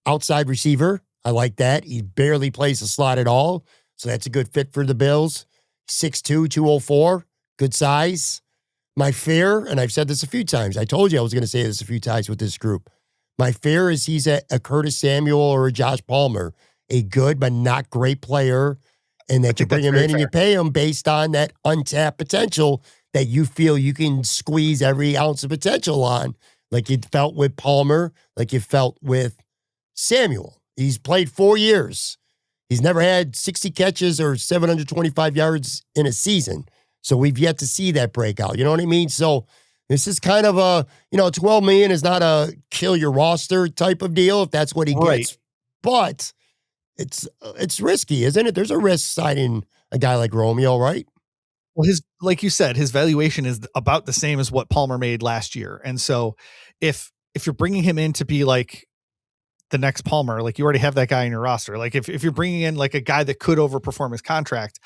outside receiver. I like that. He barely plays the slot at all. So that's a good fit for the Bills. 6'2", 204, good size. My fear, and I've said this a few times, I told you I was going to say this a few times with this group. My fear is he's a Curtis Samuel or a Josh Palmer, a good but not great player, and that you bring him in and you pay him based on that untapped potential that you feel you can squeeze every ounce of potential on, like you felt with Palmer, like you felt with Samuel. He's played 4 years. He's never had 60 catches or 725 yards in a season. So we've yet to see that breakout. You know what I mean? So this is kind of a, $12 million is not a kill your roster type of deal if that's what he gets. But it's risky, isn't it? There's a risk signing a guy like Romeo, right? Well, like you said, his valuation is about the same as what Palmer made last year. And so if you're bringing him in to be like the next Palmer, like you already have that guy in your roster. Like if you're bringing in like a guy that could overperform his contract,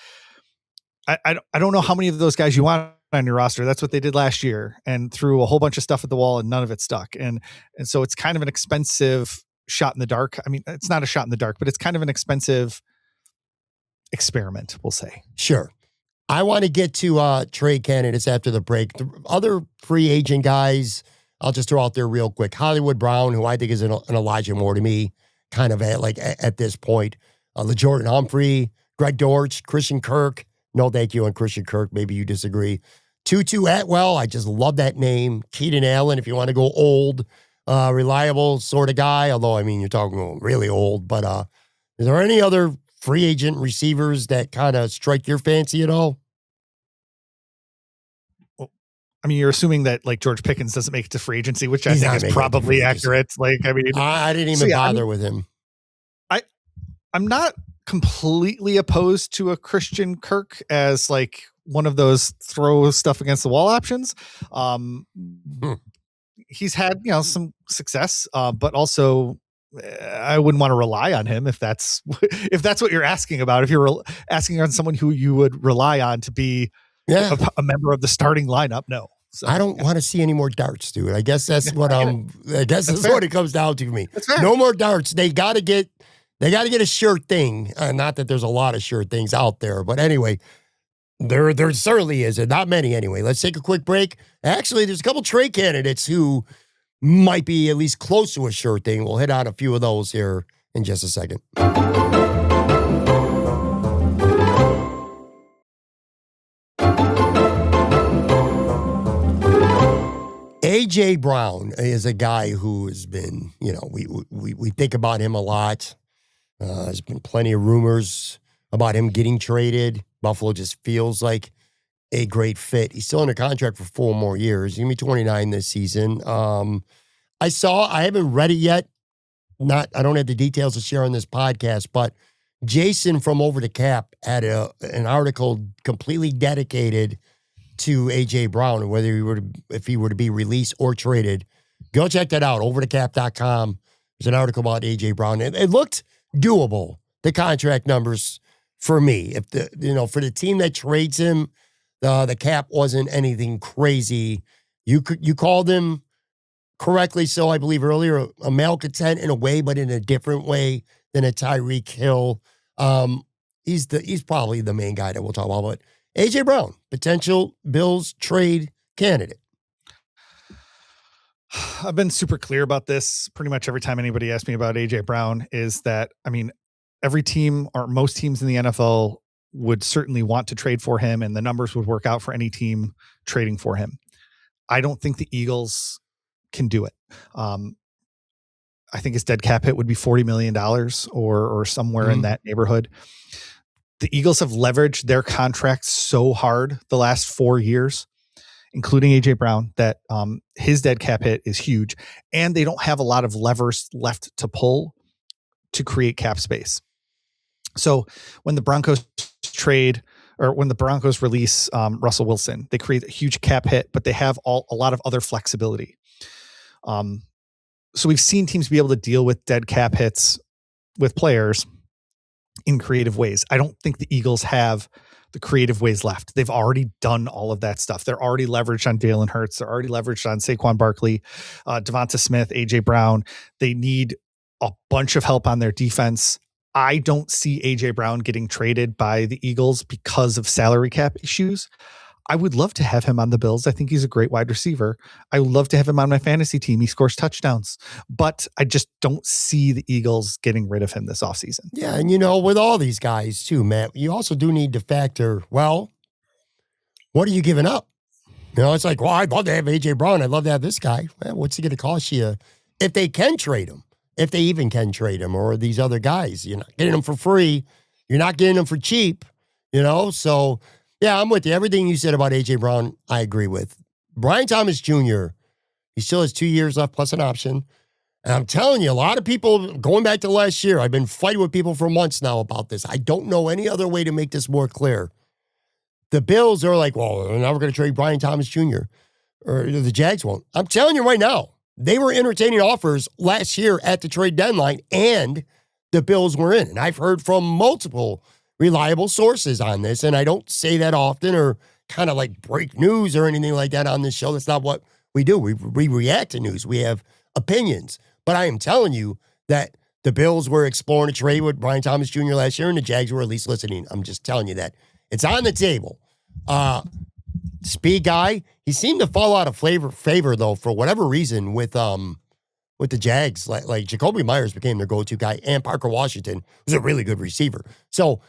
I don't know how many of those guys you want on your roster. That's what they did last year and threw a whole bunch of stuff at the wall and none of it stuck. And so it's kind of an expensive shot in the dark. I mean, it's not a shot in the dark, but it's kind of an expensive experiment, we'll say. Sure. I want to get to trade candidates after the break. The other free agent guys, I'll just throw out there real quick. Hollywood Brown, who I think is an Elijah Moore to me, kind of at this point. LeJordan Humphrey, Greg Dortch, Christian Kirk. No thank you on Christian Kirk. Maybe you disagree. Tutu Atwell, I just love that name. Keenan Allen, if you want to go old, reliable sort of guy. Although, I mean, you're talking really old. But is there any other free agent receivers that kind of strike your fancy at all? Well, I mean, you're assuming that like George Pickens doesn't make it to free agency, which I think is probably accurate. Like, I mean, I didn't even bother with him. I'm not completely opposed to a Christian Kirk as like one of those throw stuff against the wall options. He's had, some success, but also I wouldn't want to rely on him if that's what you're asking about. If you're asking on someone who you would rely on to be a member of the starting lineup, no. So, I don't want to see any more darts, dude. I guess that's what that's what it comes down to me. No more darts. They got to get a sure thing. Not that there's a lot of sure things out there, but anyway, there certainly is, and not many anyway. Let's take a quick break. Actually, there's a couple trade candidates who might be at least close to a sure thing. We'll hit on a few of those here in just a second. A.J. Brown is a guy who has been, we think about him a lot. There's been plenty of rumors about him getting traded. Buffalo just feels like a great fit. He's still under contract for 4 more years. He's going to be 29 this season. I haven't read it yet. I don't have the details to share on this podcast, but Jason from Over the Cap had an article completely dedicated to A.J. Brown and if he were to be released or traded. Go check that out, overthecap.com. There's an article about A.J. Brown. It looked doable, the contract numbers for me. If for the team that trades him, the cap wasn't anything crazy. You called him correctly so, I believe earlier, a malcontent in a way, but in a different way than a Tyreek Hill. He's probably the main guy that we'll talk about. But A.J. Brown, potential Bills trade candidate. I've been super clear about this pretty much every time anybody asks me about A.J. Brown is that, I mean, every team or most teams in the NFL would certainly want to trade for him and the numbers would work out for any team trading for him. I don't think the Eagles can do it. I think his dead cap hit would be $40 million or somewhere in that neighborhood. The Eagles have leveraged their contracts so hard the last 4 years, including A.J. Brown, that his dead cap hit is huge. And they don't have a lot of levers left to pull to create cap space. So when the Broncos release Russell Wilson, they create a huge cap hit, but they have a lot of other flexibility. So we've seen teams be able to deal with dead cap hits with players in creative ways. I don't think the Eagles have the creative ways left. They've already done all of that stuff. They're already leveraged on Jalen Hurts. They're already leveraged on Saquon Barkley, Devonta Smith, A.J. Brown. They need a bunch of help on their defense. I don't see A.J. Brown getting traded by the Eagles because of salary cap issues. I would love to have him on the Bills. I think he's a great wide receiver. I would love to have him on my fantasy team. He scores touchdowns, but I just don't see the Eagles getting rid of him this offseason. Yeah. And with all these guys too, Matt, you also do need to factor, well, what are you giving up? It's like, well, I'd love to have A.J. Brown. I'd love to have this guy. Well, what's it going to cost you if they can trade him? If they even can trade him, or these other guys, you're not getting them for free. You're not getting them for cheap, So, yeah, I'm with you. Everything you said about A.J. Brown, I agree with. Brian Thomas Jr., he still has 2 years left plus an option. And I'm telling you, a lot of people, going back to last year, I've been fighting with people for months now about this. I don't know any other way to make this more clear. the Bills are like, well, now we're going to trade Brian Thomas Jr. or the Jags won't. I'm telling you right now, they were entertaining offers last year at the trade deadline, and the Bills were in. And I've heard from multiple reliable sources on this, and I don't say that often or kind of like break news or anything like that on this show. That's not what we do. We react to news. We have opinions. But I am telling you that the Bills were exploring a trade with Brian Thomas Jr. last year, and the Jags were at least listening. I'm just telling you that. It's on the table. Speed guy, he seemed to fall out of favor though, for whatever reason with the Jags. Like Jacoby Myers became their go-to guy, and Parker Washington was a really good receiver. So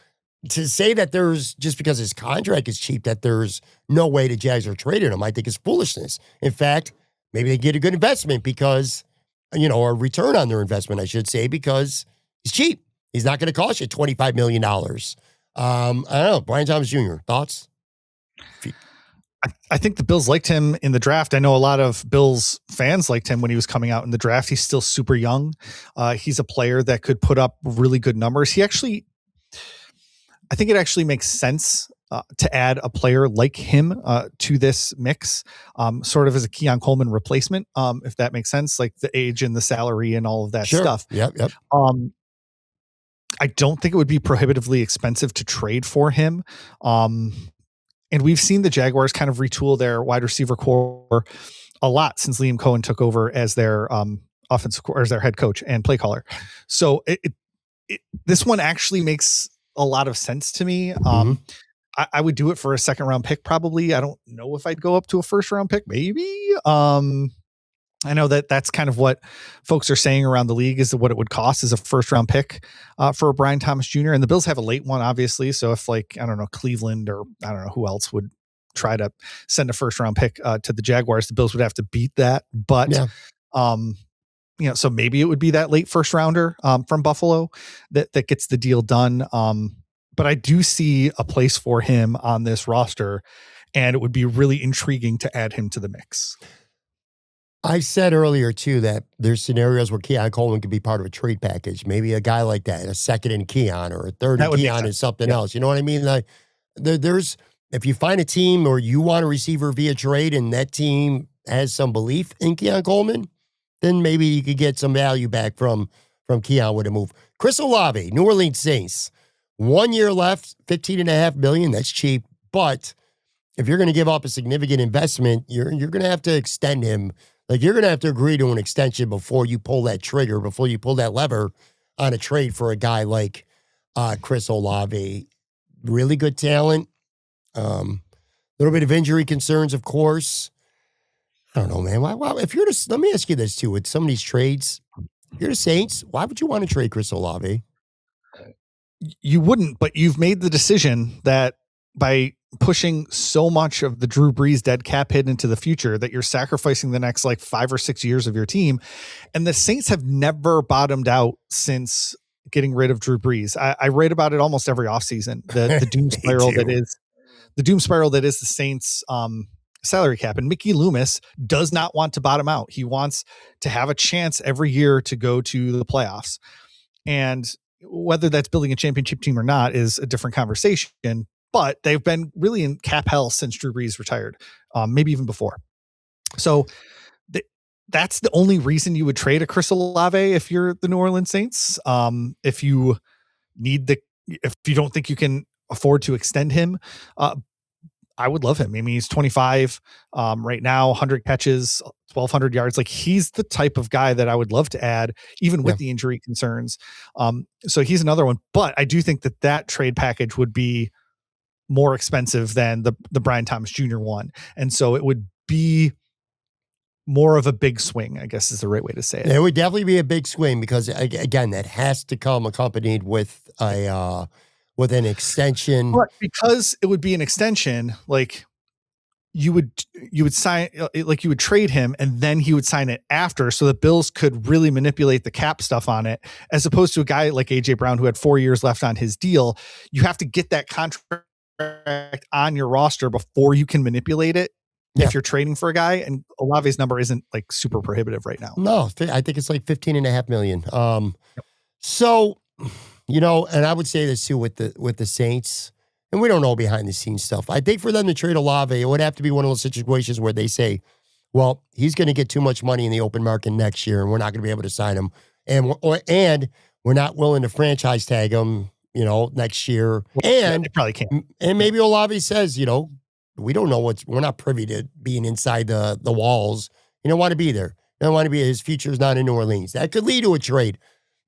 to say that there's, just because his contract is cheap, that there's no way the Jags are trading him, I think is foolishness. In fact, maybe they get a good investment because, or return on their investment, I should say, because he's cheap. He's not going to cost you $25 million. I don't know. Brian Thomas Jr., thoughts? I think the Bills liked him in the draft. I know a lot of Bills fans liked him when he was coming out in the draft. He's still super young. He's a player that could put up really good numbers. I think it actually makes sense to add a player like him to this mix, sort of as a Keon Coleman replacement, if that makes sense, like the age and the salary and all of that stuff. Yep. I don't think it would be prohibitively expensive to trade for him. And we've seen the Jaguars kind of retool their wide receiver core a lot since Liam Cohen took over as their offensive as their head coach and play caller. So this one actually makes a lot of sense to me. I would do it for a second round pick. Probably. I don't know if I'd go up to a first round pick. Maybe. I know that's kind of what folks are saying around the league is what it would cost as a first round pick for Brian Thomas Jr. And the Bills have a late one, obviously. So if Cleveland or I don't know who else would try to send a first round pick to the Jaguars, the Bills would have to beat that. But, so maybe it would be that late first rounder from Buffalo that gets the deal done. But I do see a place for him on this roster, and it would be really intriguing to add him to the mix. I said earlier, too, that there's scenarios where Keon Coleman could be part of a trade package. Maybe a guy like that, a second in Keon or a third in Keon and something else. You know what I mean? Like, there's, if you find a team or you want a receiver via trade and that team has some belief in Keon Coleman, then maybe you could get some value back from Keon with a move. Chris Olave, New Orleans Saints, 1 year left, $15.5 million. That's cheap. But if you're going to give up a significant investment, you're going to have to extend him. Like, you're going to have to agree to an extension before you pull that trigger, before you pull that lever on a trade for a guy like Chris Olave. Really good talent. Little bit of injury concerns, of course. I don't know, man. Why, if you're let me ask you this, too. With some of these trades, if you're the Saints, why would you want to trade Chris Olave? You wouldn't, but you've made the decision that by pushing so much of the Drew Brees dead cap hit into the future that you're sacrificing the next 5 or 6 years of your team. And the Saints have never bottomed out since getting rid of Drew Brees. I write about it almost every offseason, the doom spiral that is the Saints salary cap. And Mickey Loomis does not want to bottom out. He wants to have a chance every year to go to the playoffs. And whether that's building a championship team or not is a different conversation. But they've been really in cap hell since Drew Brees retired, maybe even before. So that's the only reason you would trade a Chris Olave if you're the New Orleans Saints. If you don't think you can afford to extend him, I would love him. I mean, he's 25 right now, 100 catches, 1,200 yards. Like, he's the type of guy that I would love to add, even with the injury concerns. So he's another one. But I do think that trade package would be more expensive than the Brian Thomas Jr. one. And so it would be more of a big swing, I guess is the right way to say it. It would definitely be a big swing because, again, that has to come accompanied with an extension. But because it would be an extension, like you would sign, like you would trade him and then he would sign it after, so the Bills could really manipulate the cap stuff on it, as opposed to a guy like AJ Brown who had 4 years left on his deal. You have to get that contract on your roster before you can manipulate it. If you're trading for a guy, and Olave's number isn't super prohibitive right now. No, I think it's $15.5 million. So, and I would say this too with the Saints, and we don't know behind the scenes stuff. I think for them to trade Olave, it would have to be one of those situations where they say, well, he's going to get too much money in the open market next year, and we're not going to be able to sign him. And we're not willing to franchise tag him, next year. And they probably can't. And maybe Olave says, we don't know we're not privy to being inside the walls. You don't want to be there. You don't want to be, his future's not in New Orleans. That could lead to a trade.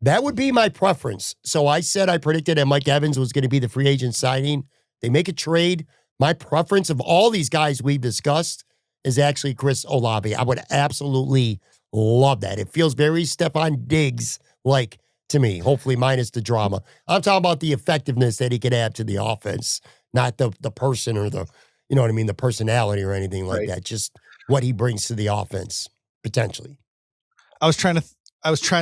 That would be my preference. So I predicted that Mike Evans was going to be the free agent signing. They make a trade. My preference of all these guys we've discussed is actually Chris Olave. I would absolutely love that. It feels very Stephon Diggs-like to me, hopefully minus the drama. I'm talking about the effectiveness that he could add to the offense, not the person or the, the personality or anything like that. Just what he brings to the offense, potentially. I was trying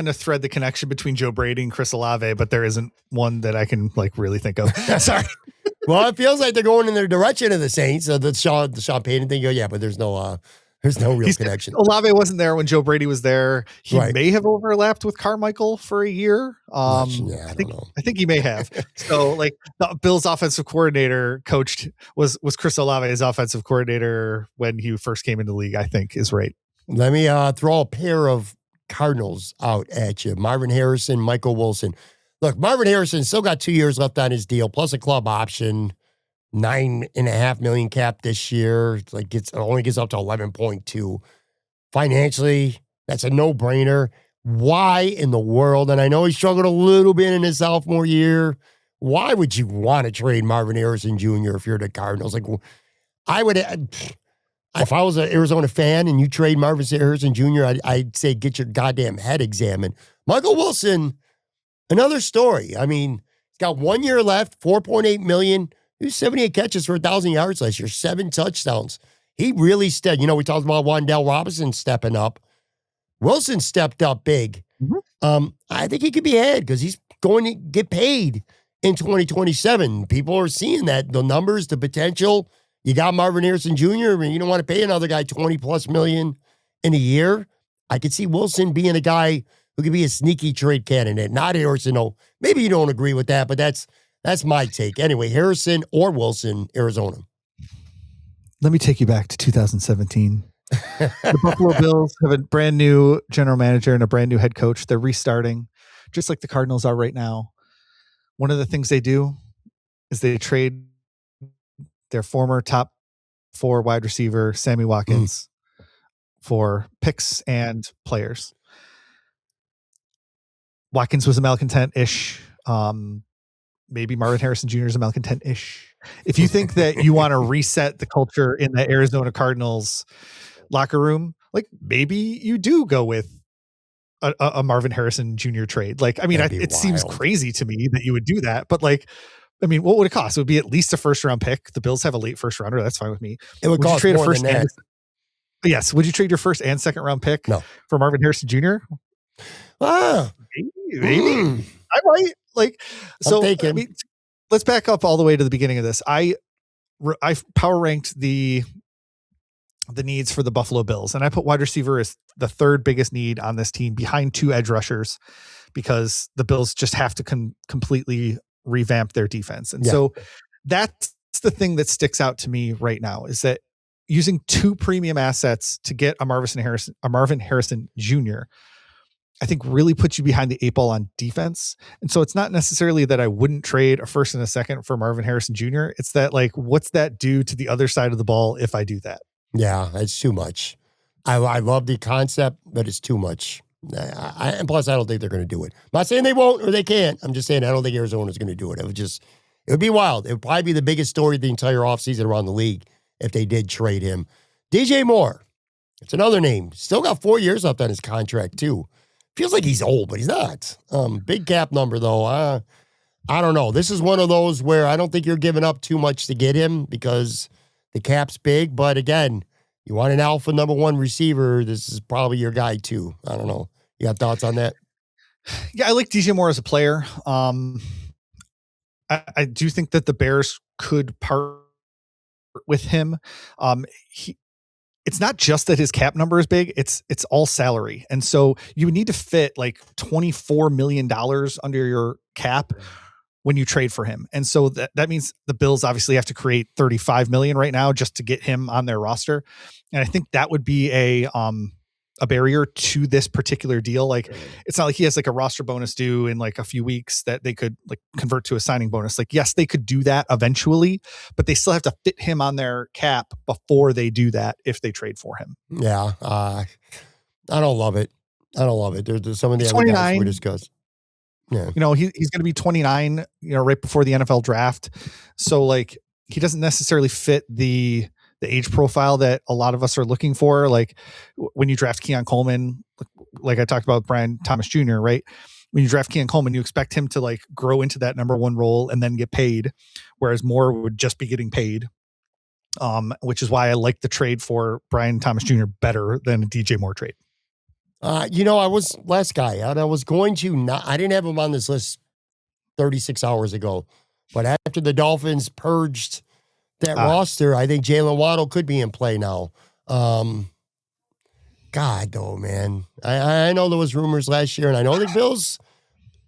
to thread the connection between Joe Brady and Chris Olave, but there isn't one that I can really think of. Sorry. Well, it feels like they're going in the direction of the Saints. So the Sean Payton thing, but there's no real connection. Olave wasn't there when Joe Brady was there. He may have overlapped with Carmichael for a year. I think he may have. So the Bills offensive coordinator was Chris Olave's offensive coordinator when he first came into the league, I think is right. Let me throw a pair of Cardinals out at you. Marvin Harrison, Michael Wilson. Look, Marvin Harrison still got 2 years left on his deal, plus a club option, $9.5 million cap this year. It only gets up to 11.2. Financially, that's a no-brainer. Why in the world? And I know he struggled a little bit in his sophomore year. Why would you want to trade Marvin Harrison Jr. if you're the Cardinals? I would. If I was an Arizona fan and you trade Marvin Harrison Jr., I'd say get your goddamn head examined. Michael Wilson, another story. I mean, he's got 1 year left, $4.8 million. He was 78 catches for 1,000 yards last year, 7 touchdowns. He really stepped. We talked about Wan'Dale Robinson stepping up. Wilson stepped up big. Mm-hmm. I think he could be ahead because he's going to get paid in 2027. People are seeing that, the numbers, the potential. You got Marvin Harrison Jr., and you don't want to pay another guy $20+ million in a year. I could see Wilson being a guy who could be a sneaky trade candidate. Not Harrison. No, maybe you don't agree with that, but that's my take. Anyway, Harrison or Wilson, Arizona. Let me take you back to 2017. The Buffalo Bills have a brand new general manager and a brand new head coach. They're restarting, just like the Cardinals are right now. One of the things they do is they trade their former top 4 wide receiver, Sammy Watkins, for picks and players. Watkins was a malcontent-ish. Maybe Marvin Harrison Jr. is a malcontent-ish. If you think that you want to reset the culture in the Arizona Cardinals locker room, maybe you do go with a Marvin Harrison Jr. trade. It seems crazy to me that you would do that, but what would it cost? It would be at least a first-round pick. The Bills have a late first rounder. That's fine with me. It would cost more than that. Yes. Would you trade your first and second round pick for Marvin Harrison Jr.? Maybe. I might. Let's back up all the way to the beginning of this. I power ranked the needs for the Buffalo Bills, and I put wide receiver as the third biggest need on this team behind 2 edge rushers because the Bills just have to completely revamp their defense. And so that's the thing that sticks out to me right now is that using 2 premium assets to get a Marvin Harrison Jr., I think really puts you behind the 8 ball on defense. And so it's not necessarily that I wouldn't trade a first and a second for Marvin Harrison Jr. It's that what's that do to the other side of the ball if I do that? Yeah, it's too much. I love the concept, but it's too much. And plus, I don't think they're going to do it. I'm not saying they won't or they can't. I'm just saying I don't think Arizona's going to do it. It would be wild. It would probably be the biggest story of the entire offseason around the league if they did trade him. DJ Moore, it's another name. Still got 4 years left on his contract, too. Feels like he's old, but he's not. Big cap number, though. I don't know. This is one of those where I don't think you're giving up too much to get him because the cap's big. But again, you want an alpha number 1 receiver. This is probably your guy, too. I don't know. You got thoughts on that? Yeah, I like DJ Moore as a player. I do think that the Bears could part with him. It's not just that his cap number is big, it's all salary. And so you would need to fit $24 million under your cap when you trade for him. And so that means the Bills obviously have to create $35 million right now just to get him on their roster. And I think that would be a barrier to this particular deal. Like, it's not like he has like a roster bonus due in like a few weeks that they could like convert to a signing bonus. Like, yes, they could do that eventually, but they still have to fit him on their cap before they do that if they trade for him. Yeah. I don't love it. There's some of the other guys we discussed. Yeah. You know, he's going to be 29, you know, right before the NFL draft. So like, he doesn't necessarily fit the age profile that a lot of us are looking for. Like when you draft Keon Coleman, like I talked about Brian Thomas Jr., right? When you draft Keon Coleman, you expect him to like grow into that number one role and then get paid. Whereas Moore would just be getting paid. Which is why I like the trade for Brian Thomas Jr. better than a DJ Moore trade. You know, I was last guy out. I was going to I didn't have him on this list 36 hours ago, but after the Dolphins purged that roster, I think Jalen Waddle could be in play now. God, though, man. I know there was rumors last year, and I know the Bills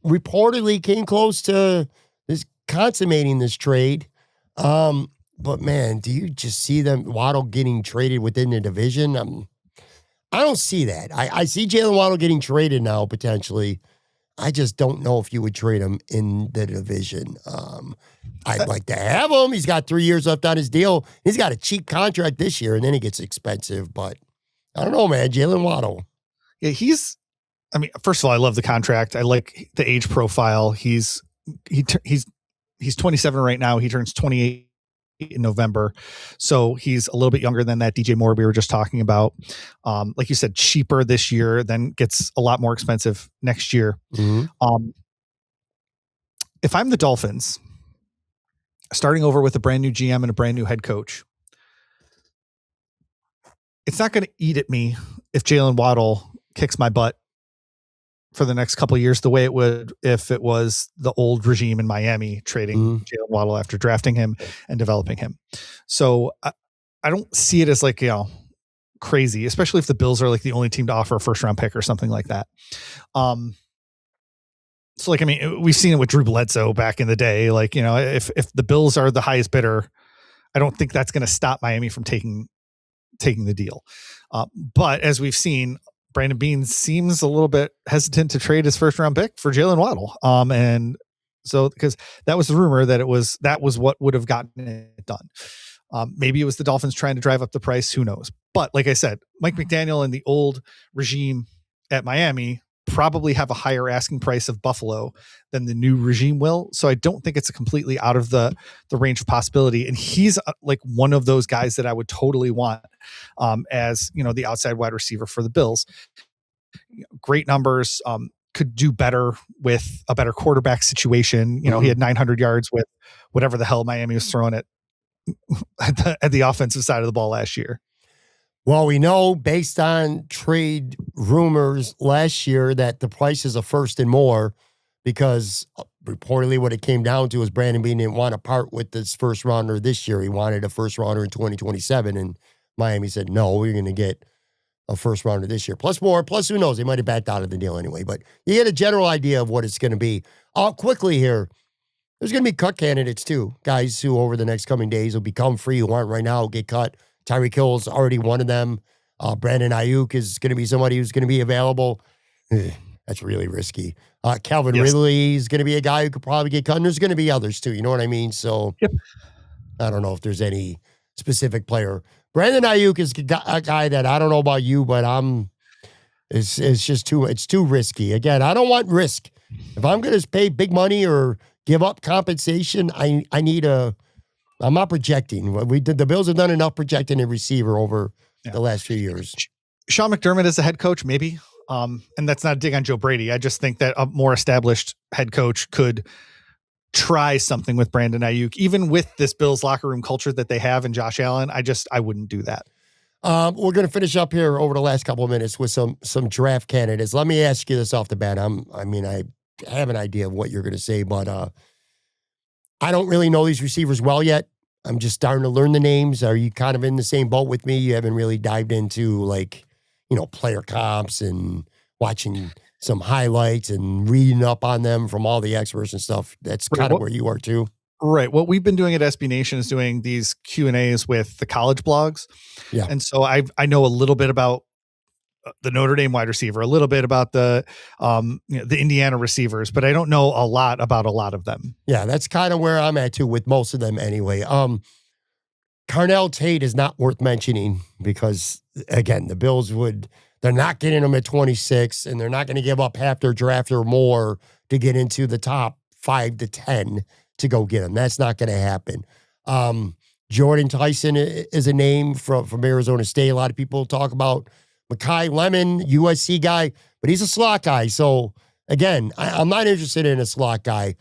reportedly came close to consummating this trade. But, man, do you just see Waddle getting traded within the division? I don't see that. I see Jalen Waddle getting traded now, potentially. I just don't know if you would trade him in the division. I'd like to have him. He's got 3 years left on his deal. He's got a cheap contract this year, and then he gets expensive. But I don't know, man. Jalen Waddle. Yeah, first of all, I love the contract. I like the age profile. He's 27 right now. He turns 28 in November. So he's a little bit younger than that DJ Moore we were just talking about. Like you said, cheaper this year, then gets a lot more expensive next year. Mm-hmm. If I'm the Dolphins, starting over with a brand new GM and a brand new head coach, it's not going to eat at me if Jalen Waddle kicks my butt for the next couple of years the way it would if it was the old regime in Miami trading Jalen Waddle after drafting him and developing him. So I don't see it as like, you know, crazy, especially if the Bills are like the only team to offer a first round pick or something like that. So like, I mean, we've seen it with Drew Bledsoe back in the day. Like, you know, if the Bills are the highest bidder, I don't think that's going to stop Miami from taking the deal. But as we've seen, Brandon Beane seems a little bit hesitant to trade his first round pick for Jalen Waddle. And so, because that was the rumor that that was what would have gotten it done. Maybe it was the Dolphins trying to drive up the price. Who knows? But like I said, Mike McDaniel and the old regime at Miami probably have a higher asking price of Buffalo than the new regime will. So I don't think it's a completely out of the range of possibility. And he's like one of those guys that I would totally want as, you know, the outside wide receiver for the Bills. Great numbers, could do better with a better quarterback situation. You know, he had 900 yards with whatever the hell Miami was throwing at the offensive side of the ball last year. Well, we know based on trade rumors last year that the price is a first and more, because reportedly what it came down to is Brandon Beane didn't want to part with this first rounder this year. He wanted a first rounder in 2027, and Miami said, no, we're going to get a first rounder this year. Plus more, plus who knows, they might have backed out of the deal anyway, but you get a general idea of what it's going to be. Quickly here, there's going to be cut candidates too, guys who over the next coming days will become free, who aren't right now, get cut. Tyreek Hill is already one of them. Brandon Ayuk is going to be somebody who's going to be available. That's really risky. Calvin Ridley is going to be a guy who could probably get cut. And there's going to be others too. You know what I mean? So I don't know if there's any specific player. Brandon Ayuk is a guy that I don't know about you, but it's just too risky. Again, I don't want risk. If I'm going to pay big money or give up compensation, I need I'm not projecting. The Bills have done enough projecting a receiver over the last few years. Sean McDermott as a head coach, maybe. And that's not a dig on Joe Brady. I just think that a more established head coach could try something with Brandon Ayuk, even with this Bills locker room culture that they have and Josh Allen. I wouldn't do that. We're going to finish up here over the last couple of minutes with some draft candidates. Let me ask you this off the bat. I have an idea of what you're going to say, but I don't really know these receivers well yet. I'm just starting to learn the names. Are you kind of in the same boat with me? You haven't really dived into player comps and watching some highlights and reading up on them from all the experts and stuff. That's kind of where you are too. Right. What we've been doing at SB Nation is doing these Q&As with the college blogs. Yeah. And so I know a little bit about the Notre Dame wide receiver, a little bit about the Indiana receivers, but I don't know a lot about a lot of them. Yeah, that's kind of where I'm at too with most of them anyway. Carnell Tate is not worth mentioning because, again, the Bills they're not getting him at 26, and they're not going to give up half their draft or more to get into the top 5 to 10 to go get him. That's not going to happen. Jordan Tyson is a name from Arizona State. A lot of people talk about Makai Lemon, USC guy, but he's a slot guy. So, again, I'm not interested in a slot guy.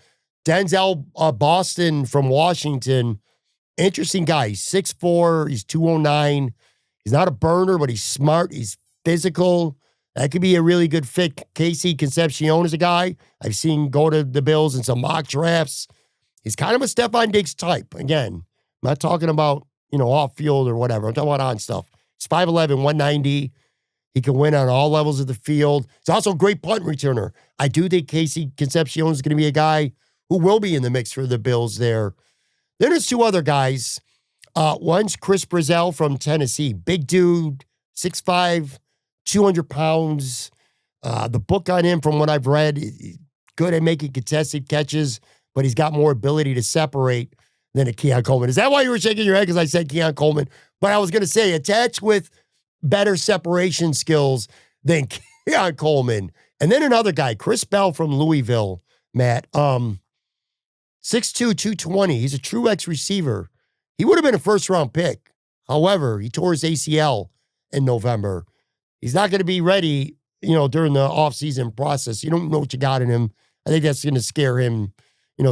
Denzel Boston from Washington, interesting guy. He's 6'4", he's 209. He's not a burner, but he's smart. He's physical. That could be a really good fit. Casey Concepcion is a guy I've seen go to the Bills in some mock drafts. He's kind of a Stephon Diggs type. Again, I'm not talking about, off field or whatever. I'm talking about on stuff. He's 5'11", 190. He can win on all levels of the field. He's also a great punt returner. I do think Casey Concepcion is going to be a guy who will be in the mix for the Bills there. Then there's 2 other guys. One's Chris Brazzell from Tennessee. Big dude, 6'5", 200 pounds. The book on him, from what I've read, good at making contested catches, but he's got more ability to separate than a Keon Coleman. Is that why you were shaking your head? Because I said Keon Coleman. But I was going to say, attached with better separation skills than Keon Coleman. And then another guy, Chris Bell from Louisville, Matt. 6'2", 220. He's a true X receiver. He would have been a first-round pick. However, he tore his ACL in November. He's not going to be ready, during the offseason process. You don't know what you got in him. I think that's going to scare him,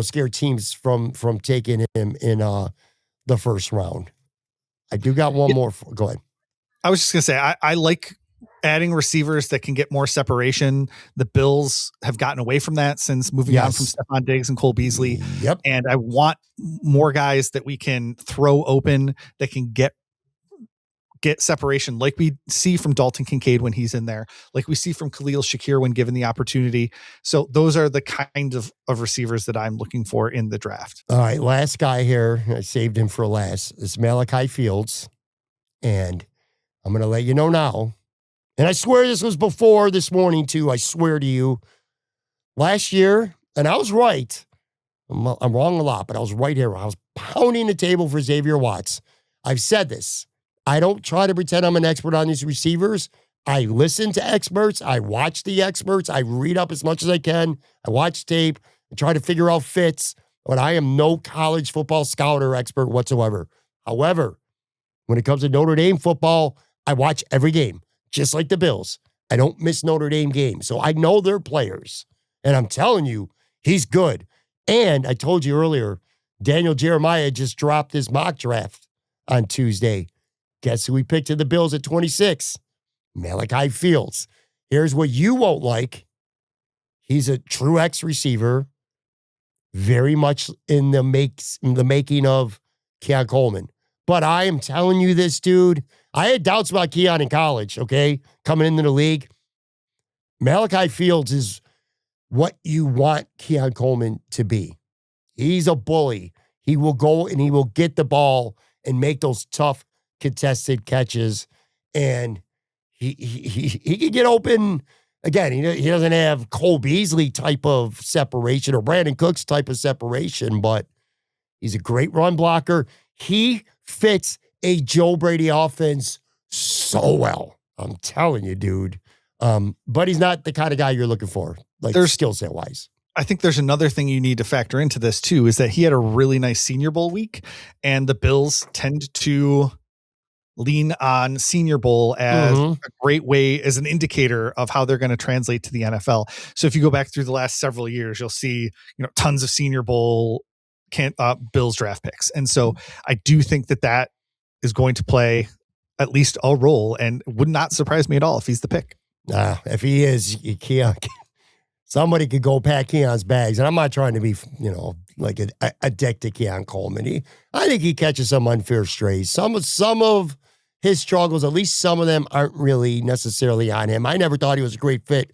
scare teams from taking him in the first round. I do got one more. Go ahead. I was just going to say, I like adding receivers that can get more separation. The Bills have gotten away from that since moving on from Stephon Diggs and Cole Beasley. Yep. And I want more guys that we can throw open that can get separation, like we see from Dalton Kincaid when he's in there, like we see from Khalil Shakir when given the opportunity. So those are the kind of receivers that I'm looking for in the draft. All right, last guy here. I saved him for last. It's Malachi Fields. And I'm going to let you know now. And I swear this was before this morning, too. I swear to you. Last year, and I was right. I'm wrong a lot, but I was right here. I was pounding the table for Xavier Watts. I've said this. I don't try to pretend I'm an expert on these receivers. I listen to experts. I watch the experts. I read up as much as I can. I watch tape. I try to figure out fits. But I am no college football scout or expert whatsoever. However, when it comes to Notre Dame football, I watch every game, just like the Bills. I don't miss Notre Dame games. So I know their players. And I'm telling you, he's good. And I told you earlier, Daniel Jeremiah just dropped his mock draft on Tuesday. Guess who he picked to the Bills at 26? Malachi Fields. Here's what you won't like. He's a true X receiver, very much in the making of Keon Coleman. But I am telling you this, dude. I had doubts about Keon in college, okay, coming into the league. Malachi Fields is what you want Keon Coleman to be. He's a bully. He will go and he will get the ball and make those tough contested catches, and he can get open. Again, he doesn't have Cole Beasley type of separation or Brandon Cooks type of separation, but he's a great run blocker. He fits a Joe Brady offense so well. I'm telling you, dude. But he's not the kind of guy you're looking for, like skill set wise. I think there's another thing you need to factor into this too, is that he had a really nice Senior Bowl week, and the Bills tend to lean on Senior Bowl as a great way, as an indicator of how they're going to translate to the NFL. So if you go back through the last several years, you'll see, tons of Senior Bowl Bills draft picks. And so I do think that is going to play at least a role, and would not surprise me at all if he's the pick. If he is, Keon, somebody could go pack Keon's bags. And I'm not trying to be, like a dick to Keon Coleman. I think he catches some unfair strays. Some of his struggles, at least some of them, aren't really necessarily on him. I never thought he was a great fit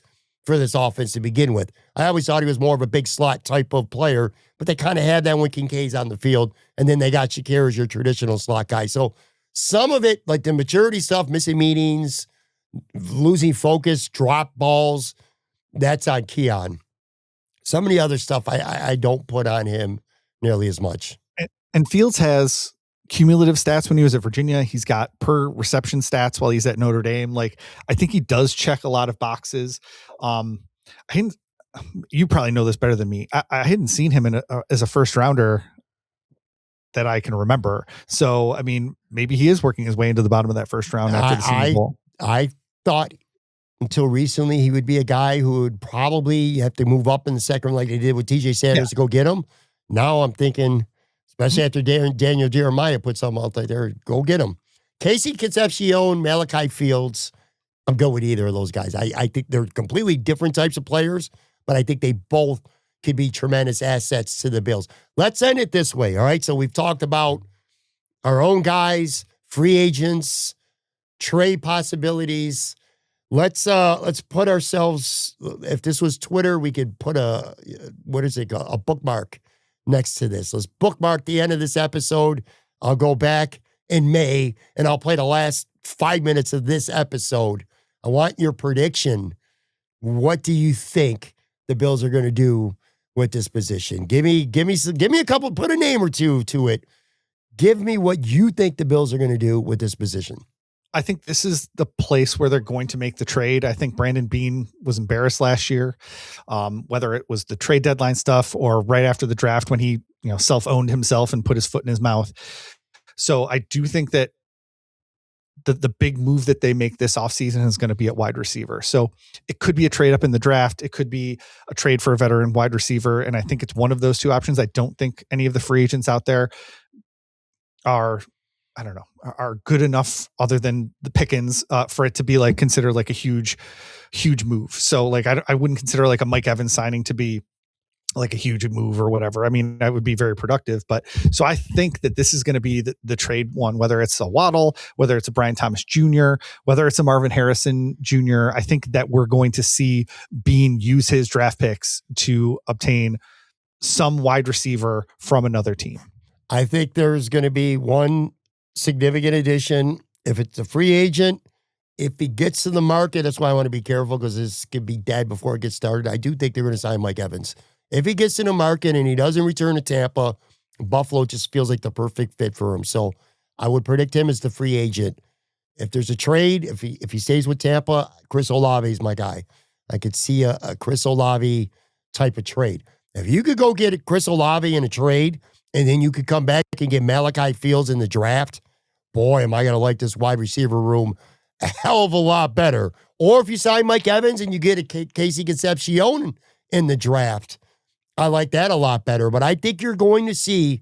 for this offense to begin with. I always thought he was more of a big slot type of player, but they kind of had that when Kincaid's on the field, and then they got Shakir as your traditional slot guy. So some of it, like the maturity stuff, missing meetings, losing focus, drop balls, that's on Keon. Some of the other stuff I don't put on him nearly as much. And Fields has cumulative stats when he was at Virginia. He's got per reception stats while he's at Notre Dame. Like, I think he does check a lot of boxes. You probably know this better than me. I hadn't seen him as a first rounder that I can remember. So, I mean, maybe he is working his way into the bottom of that first round after the Senior Bowl. I thought until recently he would be a guy who would probably have to move up in the second like they did with TJ Sanders to go get him. Now I'm thinking, especially after Daniel Jeremiah put something out there, go get him. Casey Concepcion, Malachi Fields, I'm good with either of those guys. I think they're completely different types of players, but I think they both could be tremendous assets to the Bills. Let's end it this way, all right? So we've talked about our own guys, free agents, trade possibilities. Let's put ourselves, if this was Twitter, we could put a bookmark next to this. Let's bookmark the end of this episode. I'll go back in May and I'll play the last 5 minutes of this episode. I want your prediction. What do you think the Bills are going to do with this position? Give me a couple, put a name or two to it. Give me what you think the Bills are going to do with this position. I think this is the place where they're going to make the trade. I think Brandon Beane was embarrassed last year, whether it was the trade deadline stuff or right after the draft when he, self-owned himself and put his foot in his mouth. So I do think that the big move that they make this offseason is going to be at wide receiver. So it could be a trade up in the draft. It could be a trade for a veteran wide receiver. And I think it's one of those two options. I don't think any of the free agents out there are good enough other than the Pickens for it to be like considered like a huge move. So like, I wouldn't consider like a Mike Evans signing to be like a huge move or whatever. I mean, that would be very productive, but so I think that this is going to be the trade one, whether it's a Waddle, whether it's a Brian Thomas Jr., whether it's a Marvin Harrison Jr. I think that we're going to see Bean use his draft picks to obtain some wide receiver from another team. I think there's going to be one significant addition. If it's a free agent, if he gets to the market, that's why I want to be careful because this could be dead before it gets started. I do think they're going to sign Mike Evans. If he gets to the market and he doesn't return to Tampa, Buffalo just feels like the perfect fit for him. So I would predict him as the free agent. If there's a trade, if he stays with Tampa, Chris Olave is my guy. I could see a Chris Olave type of trade. If you could go get Chris Olave in a trade and then you could come back and get Malachi Fields in the draft, boy, am I going to like this wide receiver room a hell of a lot better. Or if you sign Mike Evans and you get a Casey Concepcion in the draft, I like that a lot better. But I think you're going to see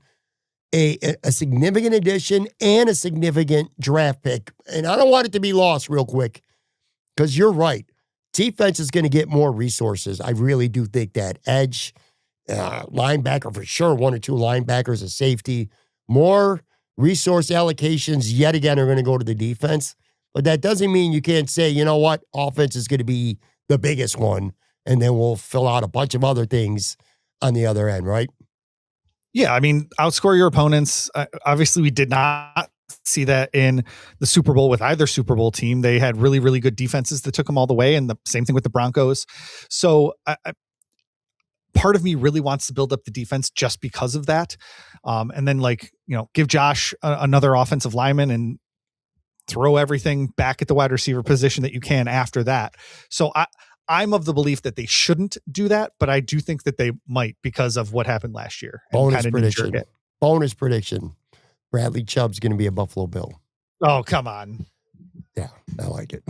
a significant addition and a significant draft pick. And I don't want it to be lost real quick because you're right. Defense is going to get more resources. I really do think that. Edge, linebacker for sure, one or two linebackers, a safety. More resource allocations yet again are going to go to the defense. But that doesn't mean you can't say, you know what, offense is going to be the biggest one, and then we'll fill out a bunch of other things on the other end, right? Yeah, I mean, outscore your opponents. Obviously, we did not see that in the Super Bowl with either Super Bowl team. They had really, really good defenses that took them all the way, and the same thing with the Broncos. So part of me really wants to build up the defense just because of that. And then give Josh another offensive lineman and throw everything back at the wide receiver position that you can after that. So I'm of the belief that they shouldn't do that, but I do think that they might because of what happened last year. Bonus prediction. Bradley Chubb's going to be a Buffalo Bill. Oh, come on. Yeah, I like it.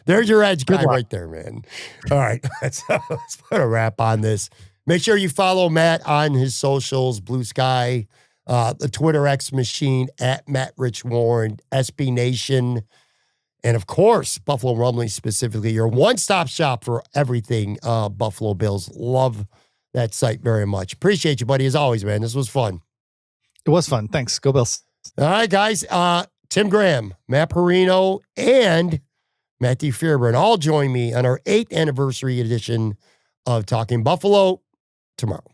There's your edge guy right there, man. All right, let's put a wrap on this. Make sure you follow Matt on his socials, Blue Sky, the Twitter X machine, at Matt Rich Warren, SB Nation, and of course, Buffalo Rumbling specifically, your one-stop shop for everything Buffalo Bills. Love that site very much. Appreciate you, buddy, as always, man. This was fun. It was fun. Thanks. Go Bills. All right, guys. Tim Graham, Matt Perino, and Matthew Fairburn. All join me on our 8th anniversary edition of Talking Buffalo tomorrow.